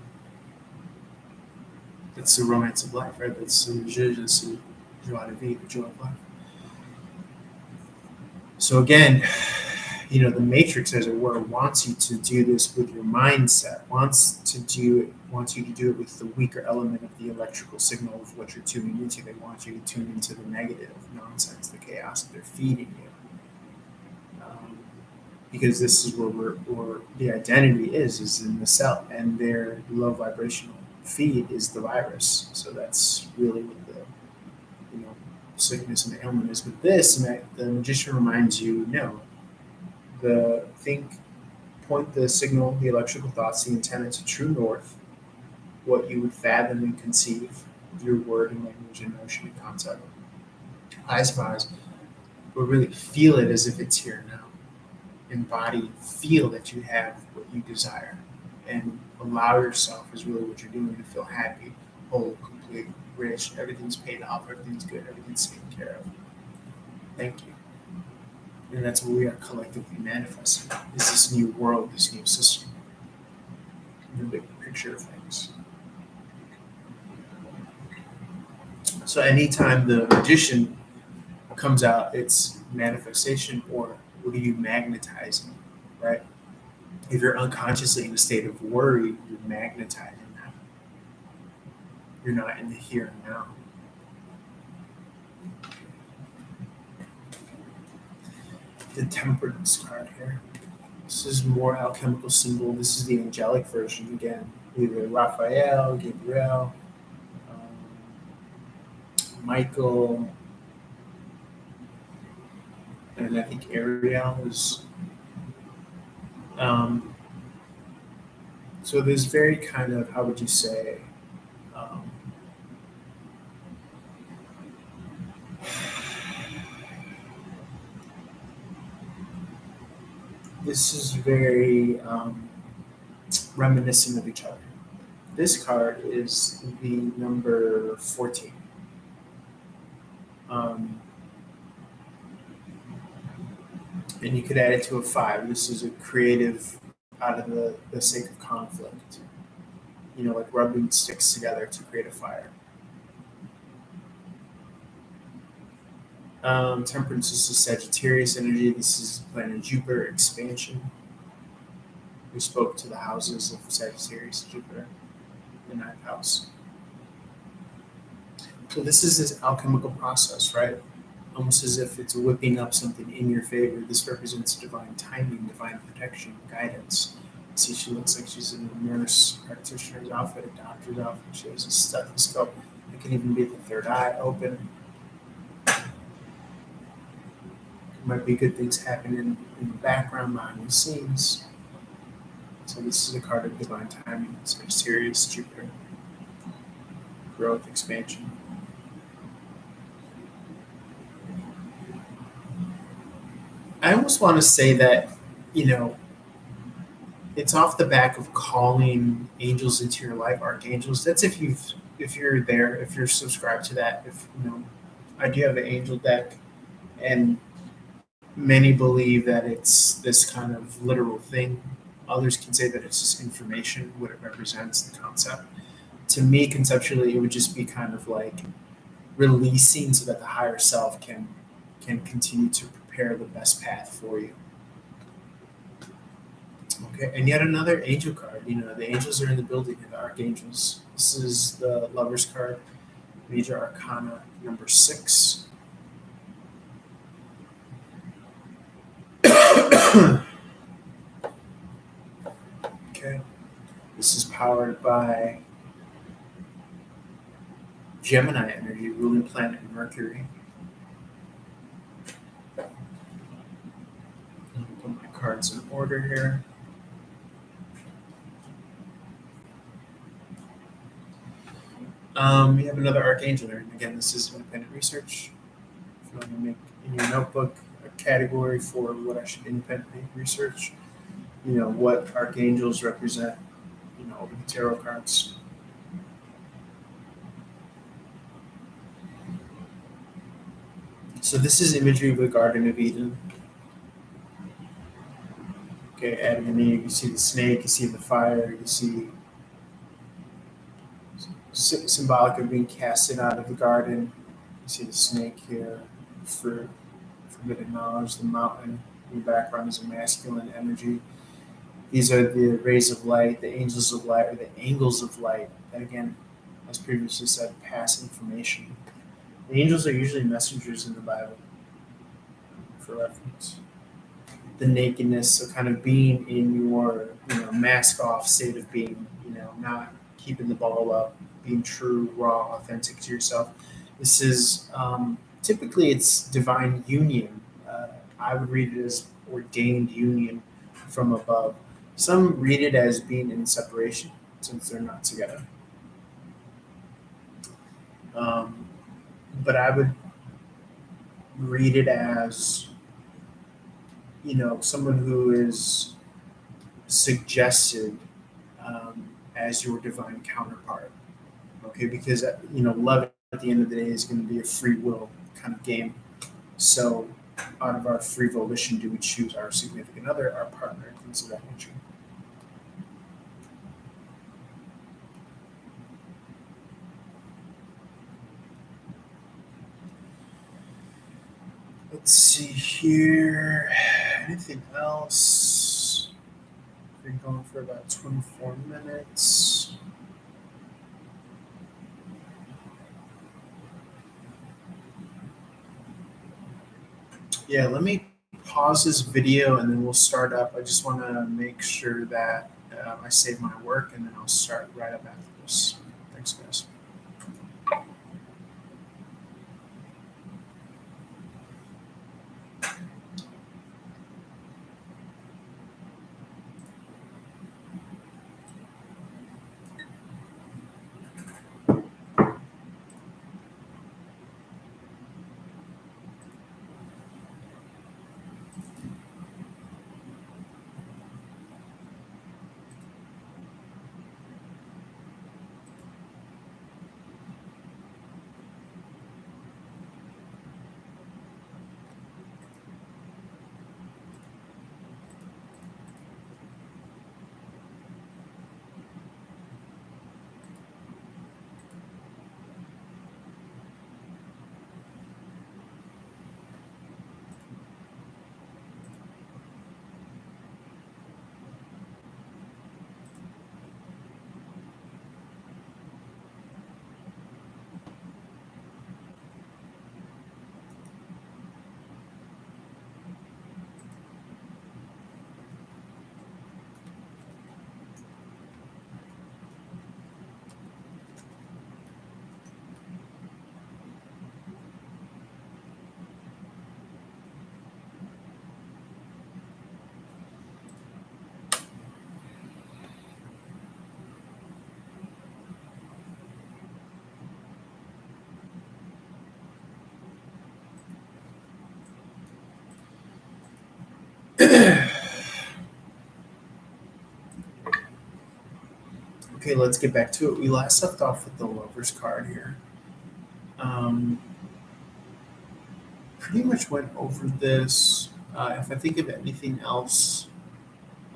That's the romance of life, right? That's the joie de vivre, the joy of life. So again, the matrix, as it were, wants you to do this with your mindset, wants you to do it with the weaker element of the electrical signal of what you're tuning into. They want you to tune into the negative nonsense, the chaos that they're feeding you. Because this is where the identity is in the cell, and their low vibrational feed is the virus. So that's really what the sickness and the ailment is. With this, the magician reminds you, no, point the signal, the electrical thoughts, the antenna to true north, what you would fathom and conceive with your word and language and notion and concept. Eyes of eyes, but really feel it as if it's here now. Embody, feel that you have what you desire, and allow yourself, is really what you're doing, to feel happy, whole, complete, rich, everything's paid off, everything's good, everything's taken care of. Thank you. And that's what we are collectively manifesting, is this new world, this new system, the big picture of things. So anytime the magician comes out, it's manifestation, or what are you magnetizing, right? If you're unconsciously in a state of worry, you're magnetizing that. You're not in the here and now. The Temperance card here. This is more alchemical symbol. This is the angelic version again. Either Raphael, Gabriel, Michael, and I think Ariel is. So there's very kind of, how would you say, this is very reminiscent of each other. This card is the number 14. And you could add it to a 5. This is a creative out of the sake of conflict. Like rubbing sticks together to create a fire. Temperance is a Sagittarius energy. This is planet Jupiter expansion. We spoke to the houses of Sagittarius, Jupiter, the 9th house. So this is this alchemical process, right? Almost as if it's whipping up something in your favor. This represents divine timing, divine protection, guidance. See, she looks like she's in a nurse practitioner's outfit, a doctor's outfit. She has a stethoscope. It can even be the third eye open. Might be good things happening in the background, behind the scenes. So this is a card of divine timing. Sagittarius, Jupiter, growth, expansion. I almost want to say that, you know, it's off the back of calling angels into your life archangels. That's if you're there, if you're subscribed to that. If you know, I do have an angel deck, and many believe that it's this kind of literal thing. Others can say that it's just information, what it represents, the concept. To me, conceptually, it would just be kind of like releasing so that the higher self can continue to prepare the best path for you. Okay, and yet another angel card. You know, the angels are in the building, the archangels. This is the Lover's card, Major Arcana number 6. Okay, this is powered by Gemini energy, ruling planet Mercury. Let me put my cards in order here. We have another archangel here. And again, this is independent research. If you want to make in your notebook a category for what I should independently research, you know, what archangels represent, you know, over the tarot cards. So this is imagery of the Garden of Eden. Okay, Adam and Eve, you see the snake, you see the fire, you see symbolic of being casted out of the garden. You see the snake here, fruit, forbidden knowledge, the mountain in the background is a masculine energy. These are the rays of light, the angels of light, or the angles of light that, again, as previously said, pass information. The angels are usually messengers in the Bible, for reference. The nakedness, so kind of being in your, you know, mask off state of being, you know, not keeping the ball up, being true, raw, authentic to yourself. This is typically it's divine union. I would read it as ordained union from above. Some read it as being in separation since they're not together. But I would read it as, you know, someone who is suggested as your divine counterpart. Okay, because you know, love at the end of the day is going to be a free will kind of game. So, out of our free volition, do we choose our significant other, our partner, things of that nature? Let's see here. Anything else? Been going for about 24 minutes. Yeah, let me pause this video and then we'll start up. I just want to make sure that I save my work and then I'll start right up after this. Thanks, guys. Okay, let's get back to it. We last left off with the Lover's card here. Um, Pretty much went over this. If I think of anything else,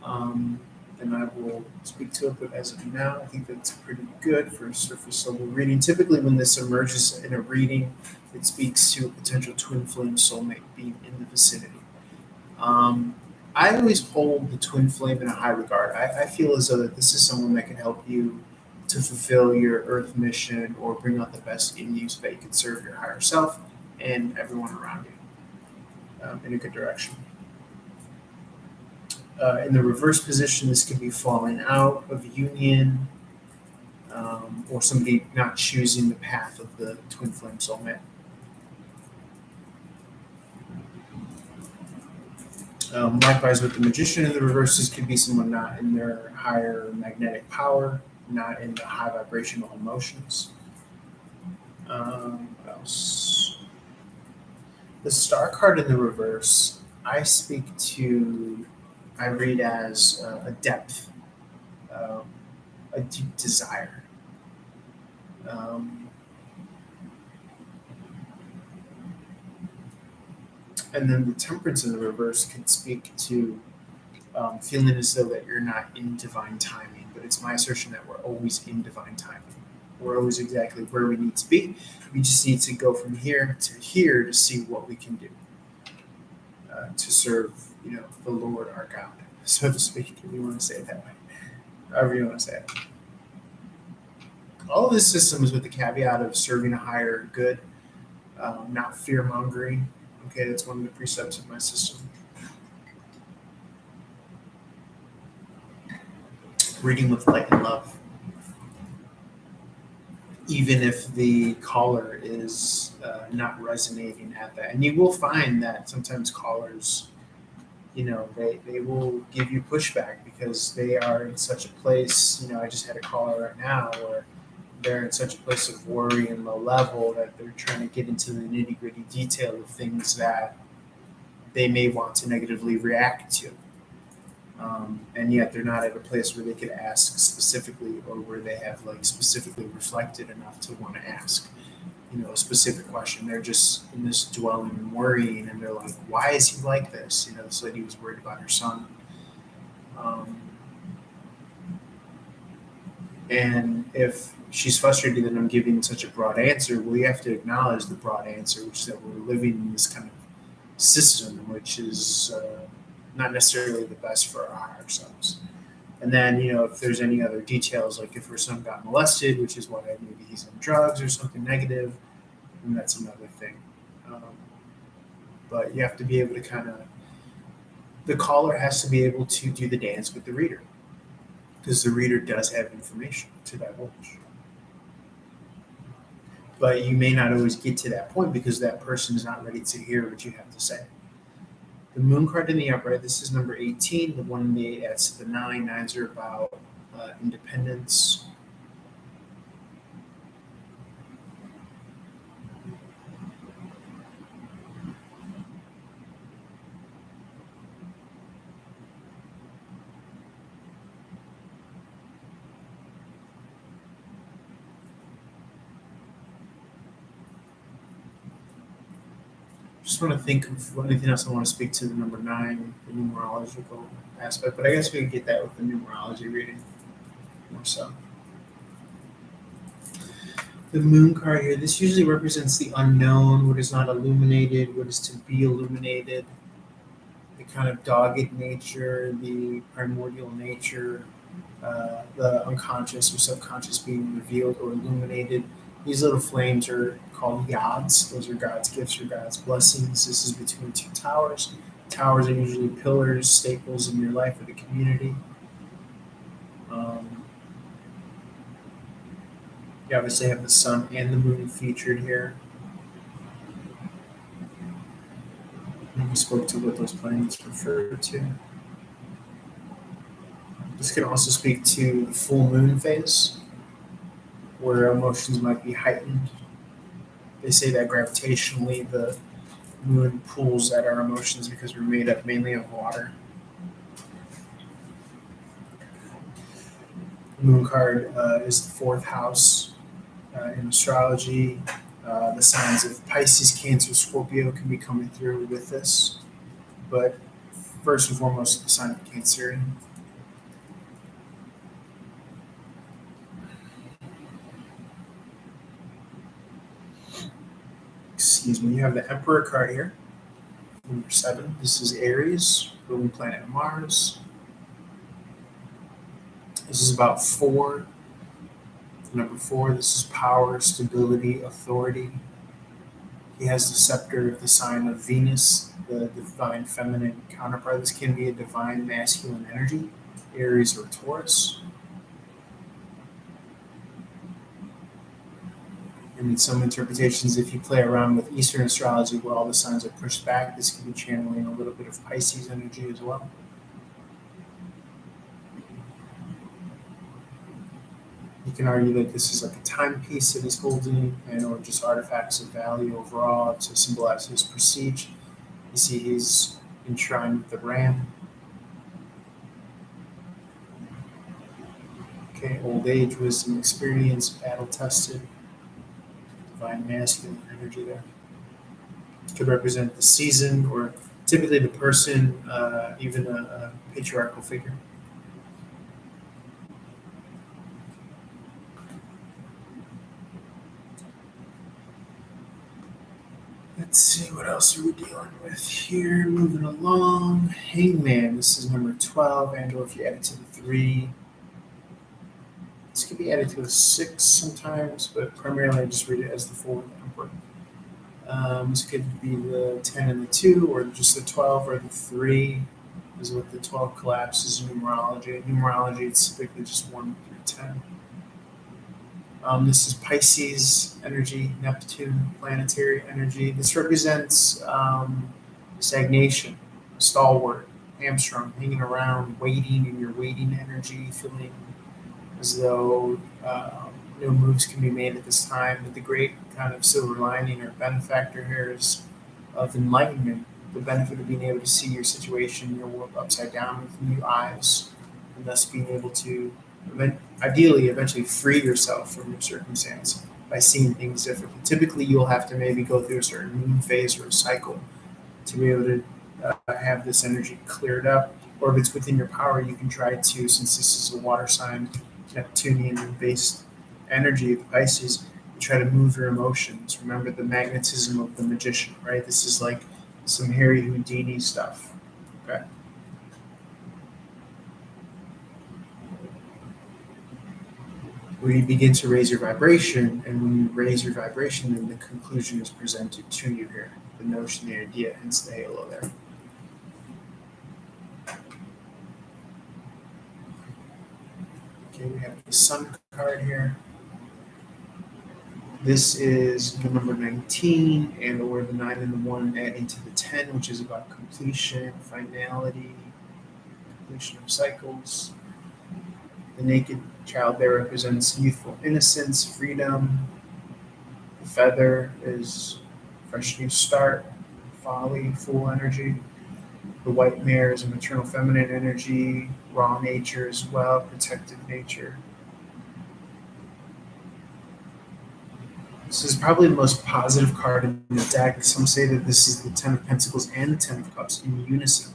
then I will speak to it. But as of now, I think that's pretty good for a surface level reading. Typically, when this emerges in a reading, it speaks to a potential twin flame soulmate being in the vicinity. I always hold the twin flame in a high regard. I feel as though that this is someone that can help you to fulfill your earth mission or bring out the best in you so that you can serve your higher self and everyone around you in a good direction. In the reverse position, this could be falling out of union or somebody not choosing the path of the twin flame soulmate. Likewise, with the magician in the reverses, could be someone not in their higher magnetic power, not in the high vibrational emotions. What else? The star card in the reverse, I read as a depth, a deep desire. And then the temperance in the reverse could speak to feeling as though that you're not in divine timing, but it's my assertion that we're always in divine timing. We're always exactly where we need to be. We just need to go from here to see what we can do to serve, the Lord our God, so to speak, if you want to say it that way, however you want to say it. All of this system is with the caveat of serving a higher good, not fear mongering. Okay, that's one of the precepts of my system. Reading with light and love. Even if the caller is not resonating at that. And you will find that sometimes callers, they will give you pushback because they are in such a place. I just had a caller right now where they're in such a place of worry and low level that they're trying to get into the nitty gritty detail of things that they may want to negatively react to. And yet they're not at a place where they could ask specifically or where they have specifically reflected enough to want to ask, a specific question. They're just in this dwelling and worrying, and they're like, why is he like this? This lady was worried about her son. And if she's frustrated that I'm giving such a broad answer, well, you have to acknowledge the broad answer, which is that we're living in this kind of system, which is not necessarily the best for our higher selves. And then, if there's any other details, like if her son got molested, which is why maybe he's on drugs or something negative, then that's another thing. But you have to be able to the caller has to be able to do the dance with the reader, because the reader does have information to divulge. But you may not always get to that point because that person is not ready to hear what you have to say. The moon card in the upright, this is number 18. The one in the 8 adds to the 9. 9s are about independence. Just want to think of anything else I want to speak to the number 9, the numerological aspect, but I guess we could get that with the numerology reading more so. The moon card here, this usually represents the unknown, what is not illuminated, what is to be illuminated, the kind of dogged nature, the primordial nature, the unconscious or subconscious being revealed or illuminated. These little flames are called yads. Those are God's gifts or God's blessings. This is between two towers. Towers are usually pillars, staples in your life or the community. You obviously have the sun and the moon featured here. And we spoke to what those planets refer to. This can also speak to the full moon phase, where emotions might be heightened. They say that gravitationally the Moon pulls at our emotions because we're made up mainly of water. The moon card is the fourth house in astrology. The signs of Pisces, Cancer, Scorpio can be coming through with this, but first and foremost, the sign of Cancer. Excuse me, you have the Emperor card here, number 7. This is Aries, ruling planet Mars. This is about 4. Number 4, this is power, stability, authority. He has the scepter of the sign of Venus, the divine feminine counterpart. This can be a divine masculine energy, Aries or Taurus. And in some interpretations, if you play around with Eastern astrology where all the signs are pushed back, this can be channeling a little bit of Pisces energy as well. You can argue that this is like a timepiece that he's holding, and or just artifacts of value overall to symbolize his prestige. You see he's enshrined with the ram. Okay, old age, wisdom, experience, battle tested, divine masculine energy there. Could represent the season or typically the person, even a patriarchal figure. Let's see, what else are we dealing with here? Moving along. Hangman, this is number 12, and or if you add it to the 3. This could be added to a 6 sometimes, but primarily I just read it as the 4 Emperor. This could be the 10 and the 2, or just the 12 or the 3, is what the 12 collapses in numerology. In numerology, it's typically just 1 through 10. This is Pisces energy, Neptune planetary energy. This represents stagnation, stalwart, hamstrung, hanging around, waiting in your waiting energy, feeling as though no moves can be made at this time. But the great kind of silver lining or benefactor here is of enlightenment, the benefit of being able to see your situation, your world upside down with new eyes, and thus being able to ideally eventually free yourself from your circumstance by seeing things differently. Typically, you'll have to maybe go through a certain moon phase or a cycle to be able to have this energy cleared up. Or if it's within your power, you can try to, since this is a water sign, Neptunian based energy of Pisces, you try to move your emotions. Remember the magnetism of the magician, right? This is like some Harry Houdini stuff. Okay. Where you begin to raise your vibration, and when you raise your vibration, then the conclusion is presented to you here. The notion, the idea, hence the halo there. Okay, we have the Sun card here. This is the number 19, and or the 9 and the 1 adding to the 10, which is about completion, finality, completion of cycles. The naked child there represents youthful innocence, freedom. The feather is fresh new start, folly, full energy. The white mare is a maternal feminine energy, raw nature as well, protective nature. This is probably the most positive card in the deck. Some say that this is the 10 of Pentacles and the 10 of Cups in unison.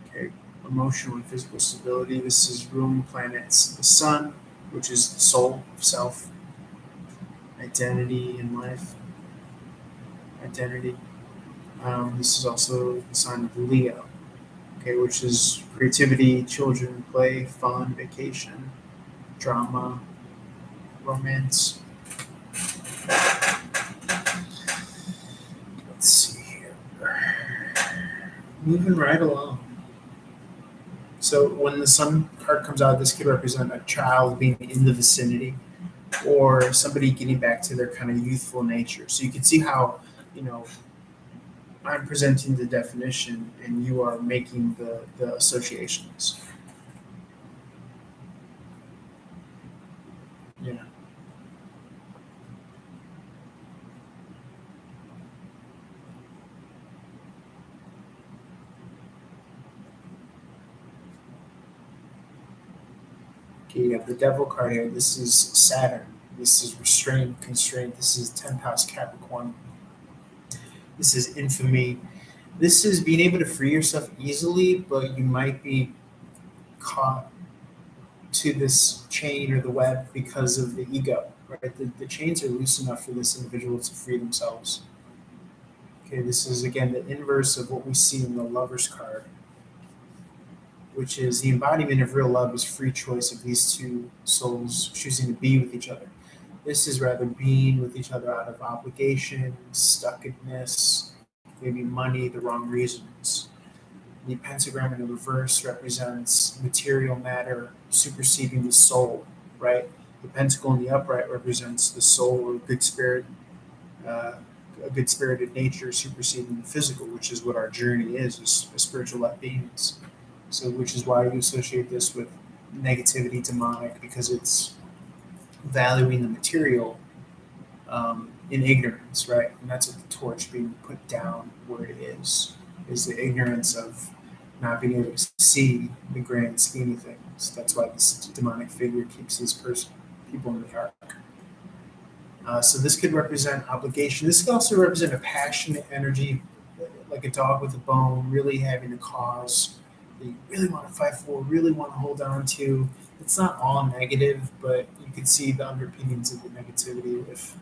Okay, emotional and physical stability. This is ruling planets, the Sun, which is the soul, self, identity in life, identity. This is also the sign of Leo, okay, which is creativity, children, play, fun, vacation, drama, romance. Let's see here. Moving right along. So when the Sun card comes out, this could represent a child being in the vicinity or somebody getting back to their kind of youthful nature. So you can see how, I'm presenting the definition and you are making the associations. Yeah. Okay, you have the devil card here. This is Saturn. This is restraint, constraint. This is 10th house Capricorn. This is infamy. This is being able to free yourself easily, but you might be caught to this chain or the web because of the ego, right? The chains are loose enough for this individual to free themselves. Okay, this is again the inverse of what we see in the Lover's card, which is the embodiment of real love is free choice of these two souls choosing to be with each other. This is rather being with each other out of obligation, stuckedness, maybe money, the wrong reasons. The pentagram in the reverse represents material matter superseding the soul, right? The pentacle in the upright represents the soul or good spirit, a good spirited nature superseding the physical, which is what our journey is as spiritual beings. So, which is why you associate this with negativity, demonic, because it's valuing the material in ignorance, right? And that's what the torch being put down where it is the ignorance of not being able to see the grand scheme of things. That's why this demonic figure keeps these people in the dark. So this could represent obligation. This could also represent a passionate energy, like a dog with a bone, really having a cause that you really want to fight for, really want to hold on to. It's not all negative, but you can see the underpinnings of the negativity if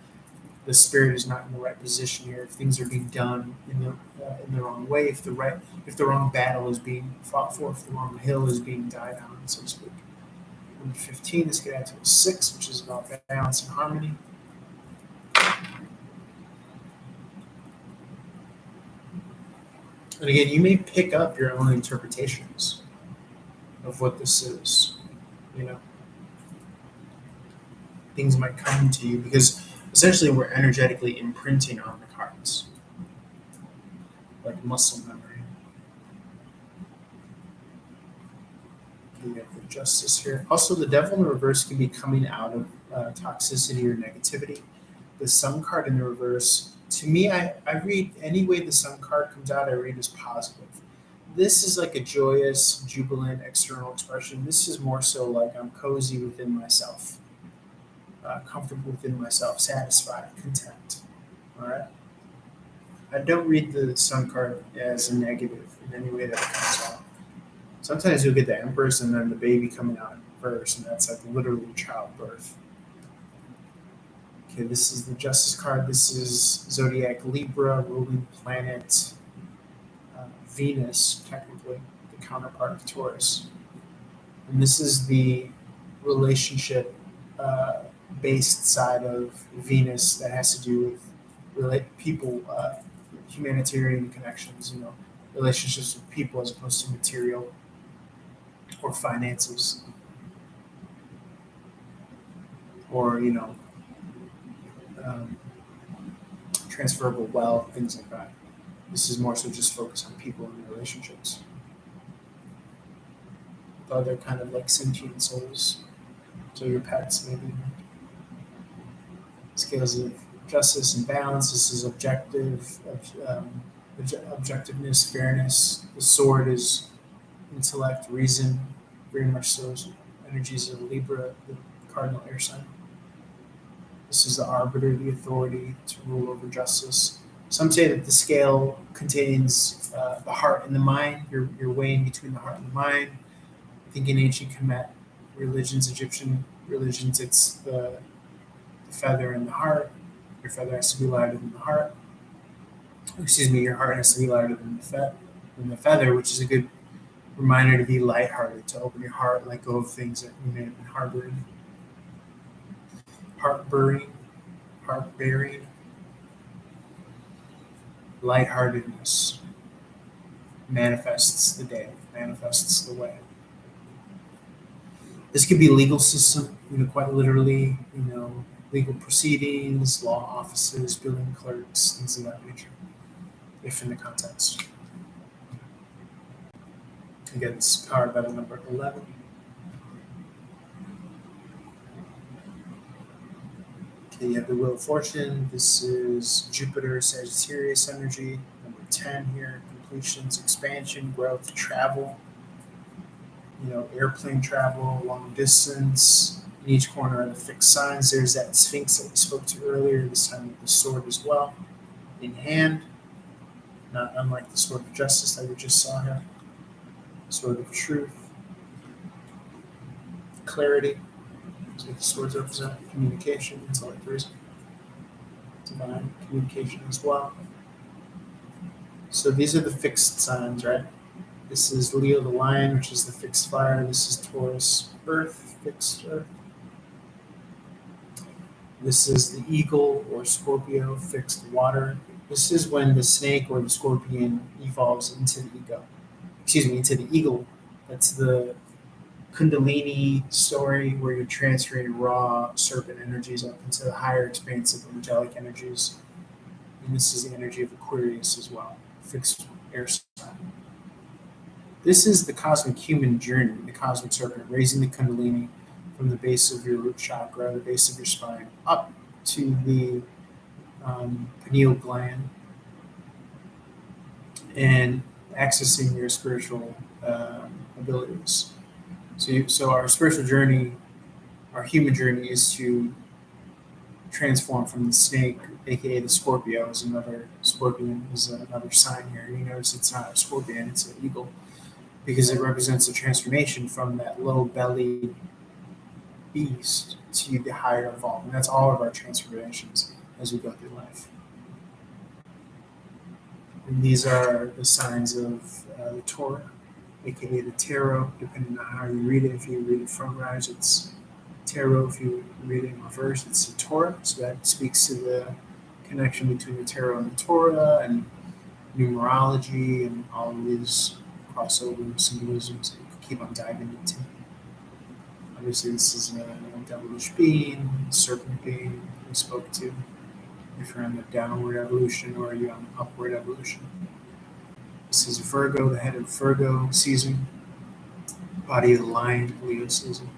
the spirit is not in the right position here, if things are being done in the wrong way, if the wrong battle is being fought for, if the wrong hill is being died on, so to speak. Number 15, let's get out to a 6, which is about balance and harmony. And again, you may pick up your own interpretations of what this is. You know, things might come to you because essentially we're energetically imprinting on the cards, like muscle memory. Okay, you have the justice here. Also, the devil in the reverse can be coming out of toxicity or negativity. The sun card in the reverse, to me, I read any way the sun card comes out, I read as positive. This is like a joyous, jubilant external expression. This is more so like I'm cozy within myself, comfortable within myself, satisfied, content. All right. I don't read the sun card as a negative in any way that it comes out. Sometimes you'll get the Empress and then the baby coming out in reverse, and that's like literally childbirth. Okay, this is the Justice card. This is Zodiac Libra, ruling planet Venus, technically, the counterpart of Taurus. And this is the relationship based side of Venus that has to do with people, humanitarian connections, relationships with people as opposed to material or finances or, transferable wealth, things like that. This is more so just focused on people and relationships. With other kind of like sentient souls. So your pets, maybe. Scales of justice and balance. This is objectiveness, fairness. The sword is intellect, reason, very much so. Energies of Libra, the cardinal air sign. This is the arbiter, the authority to rule over justice. Some say that the scale contains the heart and the mind. You're weighing between the heart and the mind. I think in ancient Kemet religions, Egyptian religions, it's the feather and the heart. Your feather has to be lighter than the heart. Your heart has to be lighter than the feather, which is a good reminder to be lighthearted, to open your heart, let go of things that you may have been harboring. Heart-bearing, lightheartedness manifests the day, manifests the way. This could be legal system, quite literally, legal proceedings, law offices, billing clerks, things of that nature, if in the context. Again, it's powered by the number 11. Okay, you have the Wheel of Fortune. This is Jupiter, Sagittarius energy. Number 10 here, completions, expansion, growth, travel. airplane travel, long distance. In each corner are the fixed signs. There's that Sphinx that we spoke to earlier, this time with the sword as well, in hand, not unlike the sword of justice that we just saw here. Sword of truth, clarity. So the swords represent communication, intellect, reason, divine communication as well. So these are the fixed signs, right? This is Leo the lion, which is the fixed fire. This is Taurus, earth, fixed earth. This is the eagle or Scorpio, fixed water. This is when the snake or the scorpion evolves into the eagle. That's the Kundalini story where you're transferring raw serpent energies up into the higher expansive angelic energies. And this is the energy of Aquarius as well, fixed air sign. This is the cosmic human journey, the cosmic serpent, raising the Kundalini from the base of your root chakra, the base of your spine, up to the pineal gland, and accessing your spiritual abilities. So our spiritual journey, our human journey, is to transform from the snake, aka the Scorpio, is another scorpion, is another sign here. You notice it's not a scorpion, it's an eagle, because it represents a transformation from that low belly beast to the higher evolved. And that's all of our transformations as we go through life. And these are the signs of the Torah, aka the tarot, depending on how you read it. If you read it from rise, it's tarot. If you read it in reverse, it's the Torah. So that speaks to the connection between the tarot and the Torah and numerology and all of these crossover symbolisms that you can keep on diving into. Obviously, this is a devilish being, serpent being we spoke to. If you're on the downward evolution or you're on the upward evolution. This is Virgo, the head of Virgo season. Body of the lion, Leo season.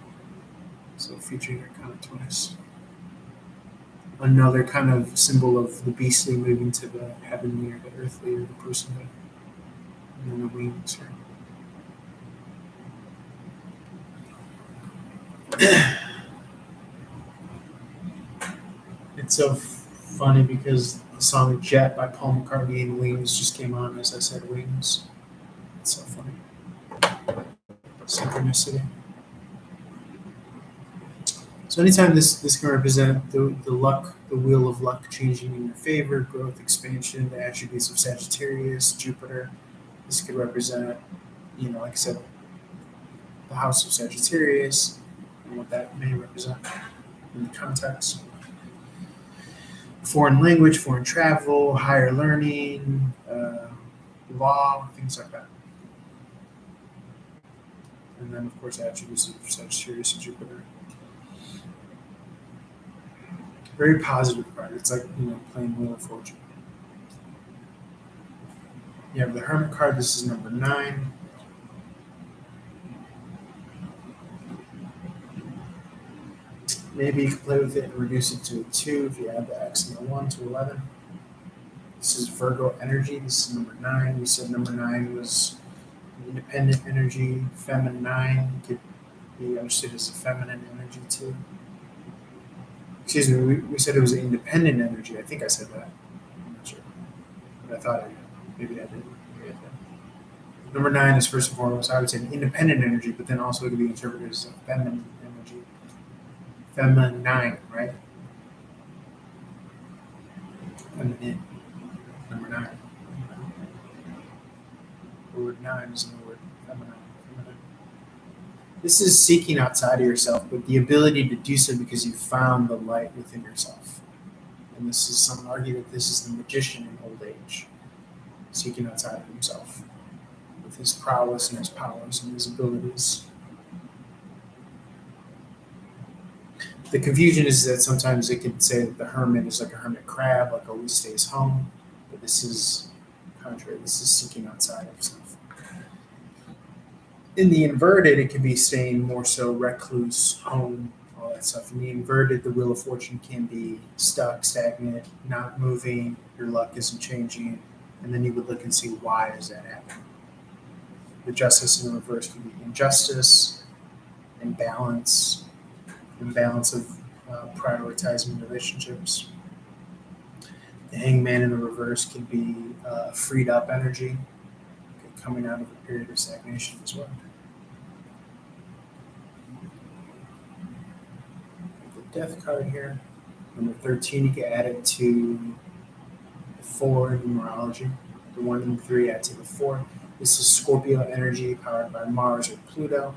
So featuring your kind of twist. Another kind of symbol of the beastly moving to the heavenly or the earthly or the personhood. And then the wings here. It's so funny because the song Jet by Paul McCartney and Wings just came on as I said Wings. It's so funny. Synchronicity. So anytime this can represent the luck, the wheel of luck changing in your favor, growth, expansion, the attributes of Sagittarius, Jupiter. This could represent, like I said, the house of Sagittarius and what that may represent in the context. Foreign language, foreign travel, higher learning, law, things like that. And then, of course, attributes of Sagittarius and Jupiter. Very positive card. It's like, playing Wheel of Fortune. You have the Hermit card. This is number 9. Maybe you can play with it and reduce it to a 2 if you add the X and the 1 to 11. This is Virgo energy. This is number 9. We said number 9 was independent energy. Feminine 9 could be understood as a feminine energy too. Excuse me, we said it was an independent energy. I think I said that. I'm not sure. But I thought I did. Maybe I did. Number 9 is first and foremost, I would say, an independent energy, but then also it could be interpreted as a feminine energy. Feminine, right? Feminine. Number 9. The word 9 is in the word feminine. This is seeking outside of yourself, but the ability to do so because you found the light within yourself. And this is, some argue that this is the magician in old age, seeking outside of himself with his prowess and his powers and his abilities. The confusion is that sometimes it could say that the hermit is like a hermit crab, like always stays home, but this is contrary. This is seeking outside of himself. In the inverted, it could be staying more so recluse, home, all that stuff. In the inverted, the Wheel of Fortune can be stuck, stagnant, not moving, your luck isn't changing, and then you would look and see why is that happening. The justice in the reverse could be injustice, imbalance of prioritizing relationships. The hangman in the reverse could be freed up energy, coming out of a period of stagnation as well. The death card here, number 13, you can add it to the 4 in numerology. The 1 and 3 add to the 4. This is Scorpio energy powered by Mars or Pluto.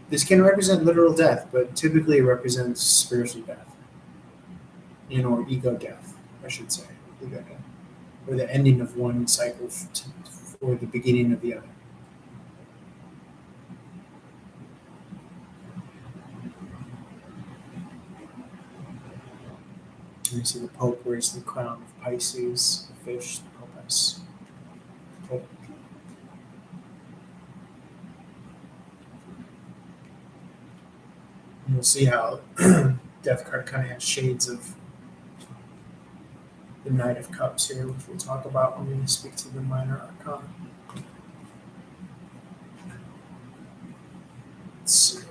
This can represent literal death, but typically it represents spiritual death, or ego death, I should say, ego death, or the ending of one cycle for the beginning of the other. And you see the Pope wears the crown of Pisces, the fish, the Popus. Pope. And you'll see how Death card kind of has shades of the Knight of Cups here, which we'll talk about when we speak to the Minor Arcana. Let's see.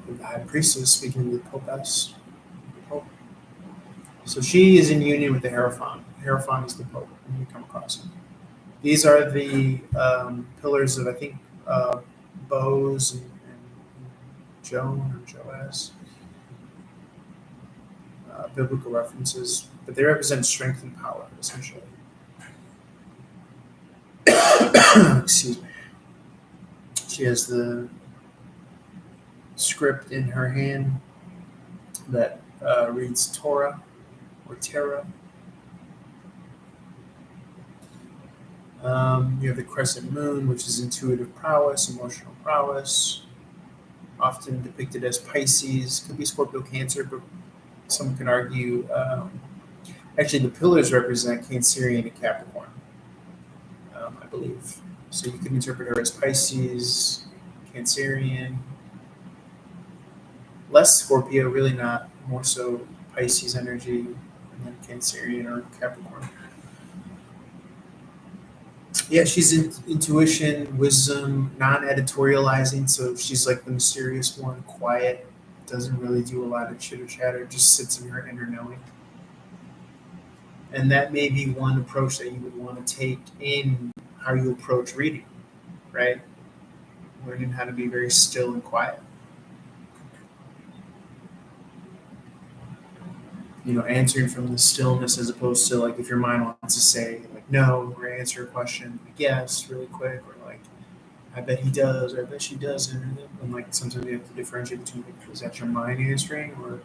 The High Priestess speaking with Popes. Pope. So she is in union with the Hierophant. The Hierophant is the Pope when you come across him. These are the pillars of, I think, Boaz and Joan or Joaz. Biblical references, but they represent strength and power, essentially. Excuse me. She has the script in her hand that reads Torah or Terra. You have the crescent moon, which is intuitive prowess, emotional prowess, often depicted as Pisces. Could be Scorpio, Cancer, but some can argue. Actually, the pillars represent Cancerian and Capricorn, I believe. So you can interpret her as Pisces, Cancerian, less Scorpio, really not, more so Pisces energy, and then Cancerian or Capricorn. Yeah, she's intuition, wisdom, non-editorializing, so she's like the mysterious one, quiet, doesn't really do a lot of chitter chatter, just sits in her inner knowing. And that may be one approach that you would want to take in how you approach reading, right? Learning how to be very still and quiet. Answering from the stillness as opposed to like if your mind wants to say like no or answer a question like yes really quick or like I bet he does or I bet she doesn't, and like sometimes you have to differentiate between like, is that your mind answering or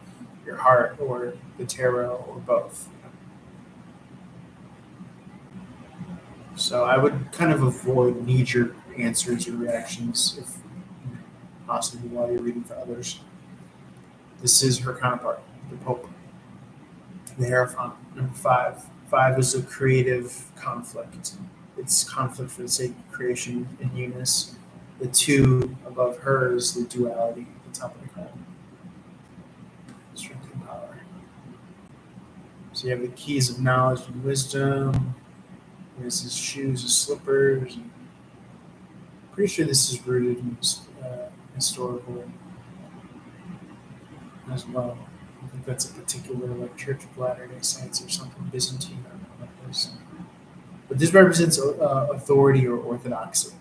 your heart or the tarot or both. So I would kind of avoid knee-jerk answers or reactions if possible while you're reading for others. This is her counterpart, the Pope. The Hierophant, number 5. 5 is a creative conflict. It's conflict for the sake of creation and newness. The 2 above her is the duality at the top of the card. Strength and power. So you have the keys of knowledge and wisdom. There's his shoes, his slippers. Pretty sure this is rooted in historical as well. I think that's a particular like Church of Latter-day Saints or something, Byzantine or like this. But this represents authority or orthodoxy.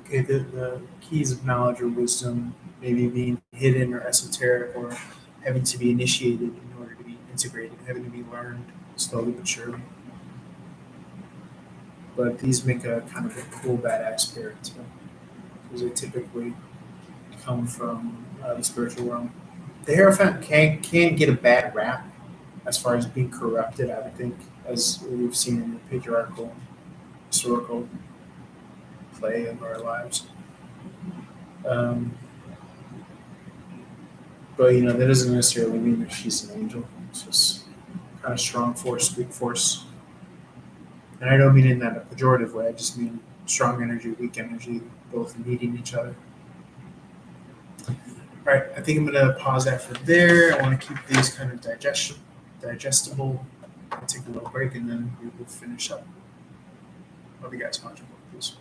Okay, the keys of knowledge or wisdom maybe being hidden or esoteric or having to be initiated in order to be integrated, having to be learned slowly but surely. But these make a kind of a cool, badass spirit too, because they typically come from the spiritual realm. The Hierophant can get a bad rap as far as being corrupted, I would think, as we've seen in the patriarchal historical play of our lives. But that doesn't necessarily mean that she's an angel. It's just kind of strong force, weak force. And I don't mean in that pejorative way. I just mean strong energy, weak energy, both needing each other. All right, I think I'm gonna pause after there. I want to keep these kind of digestible. I'll take a little break and then we will finish up. Love you guys. Watch your book, please.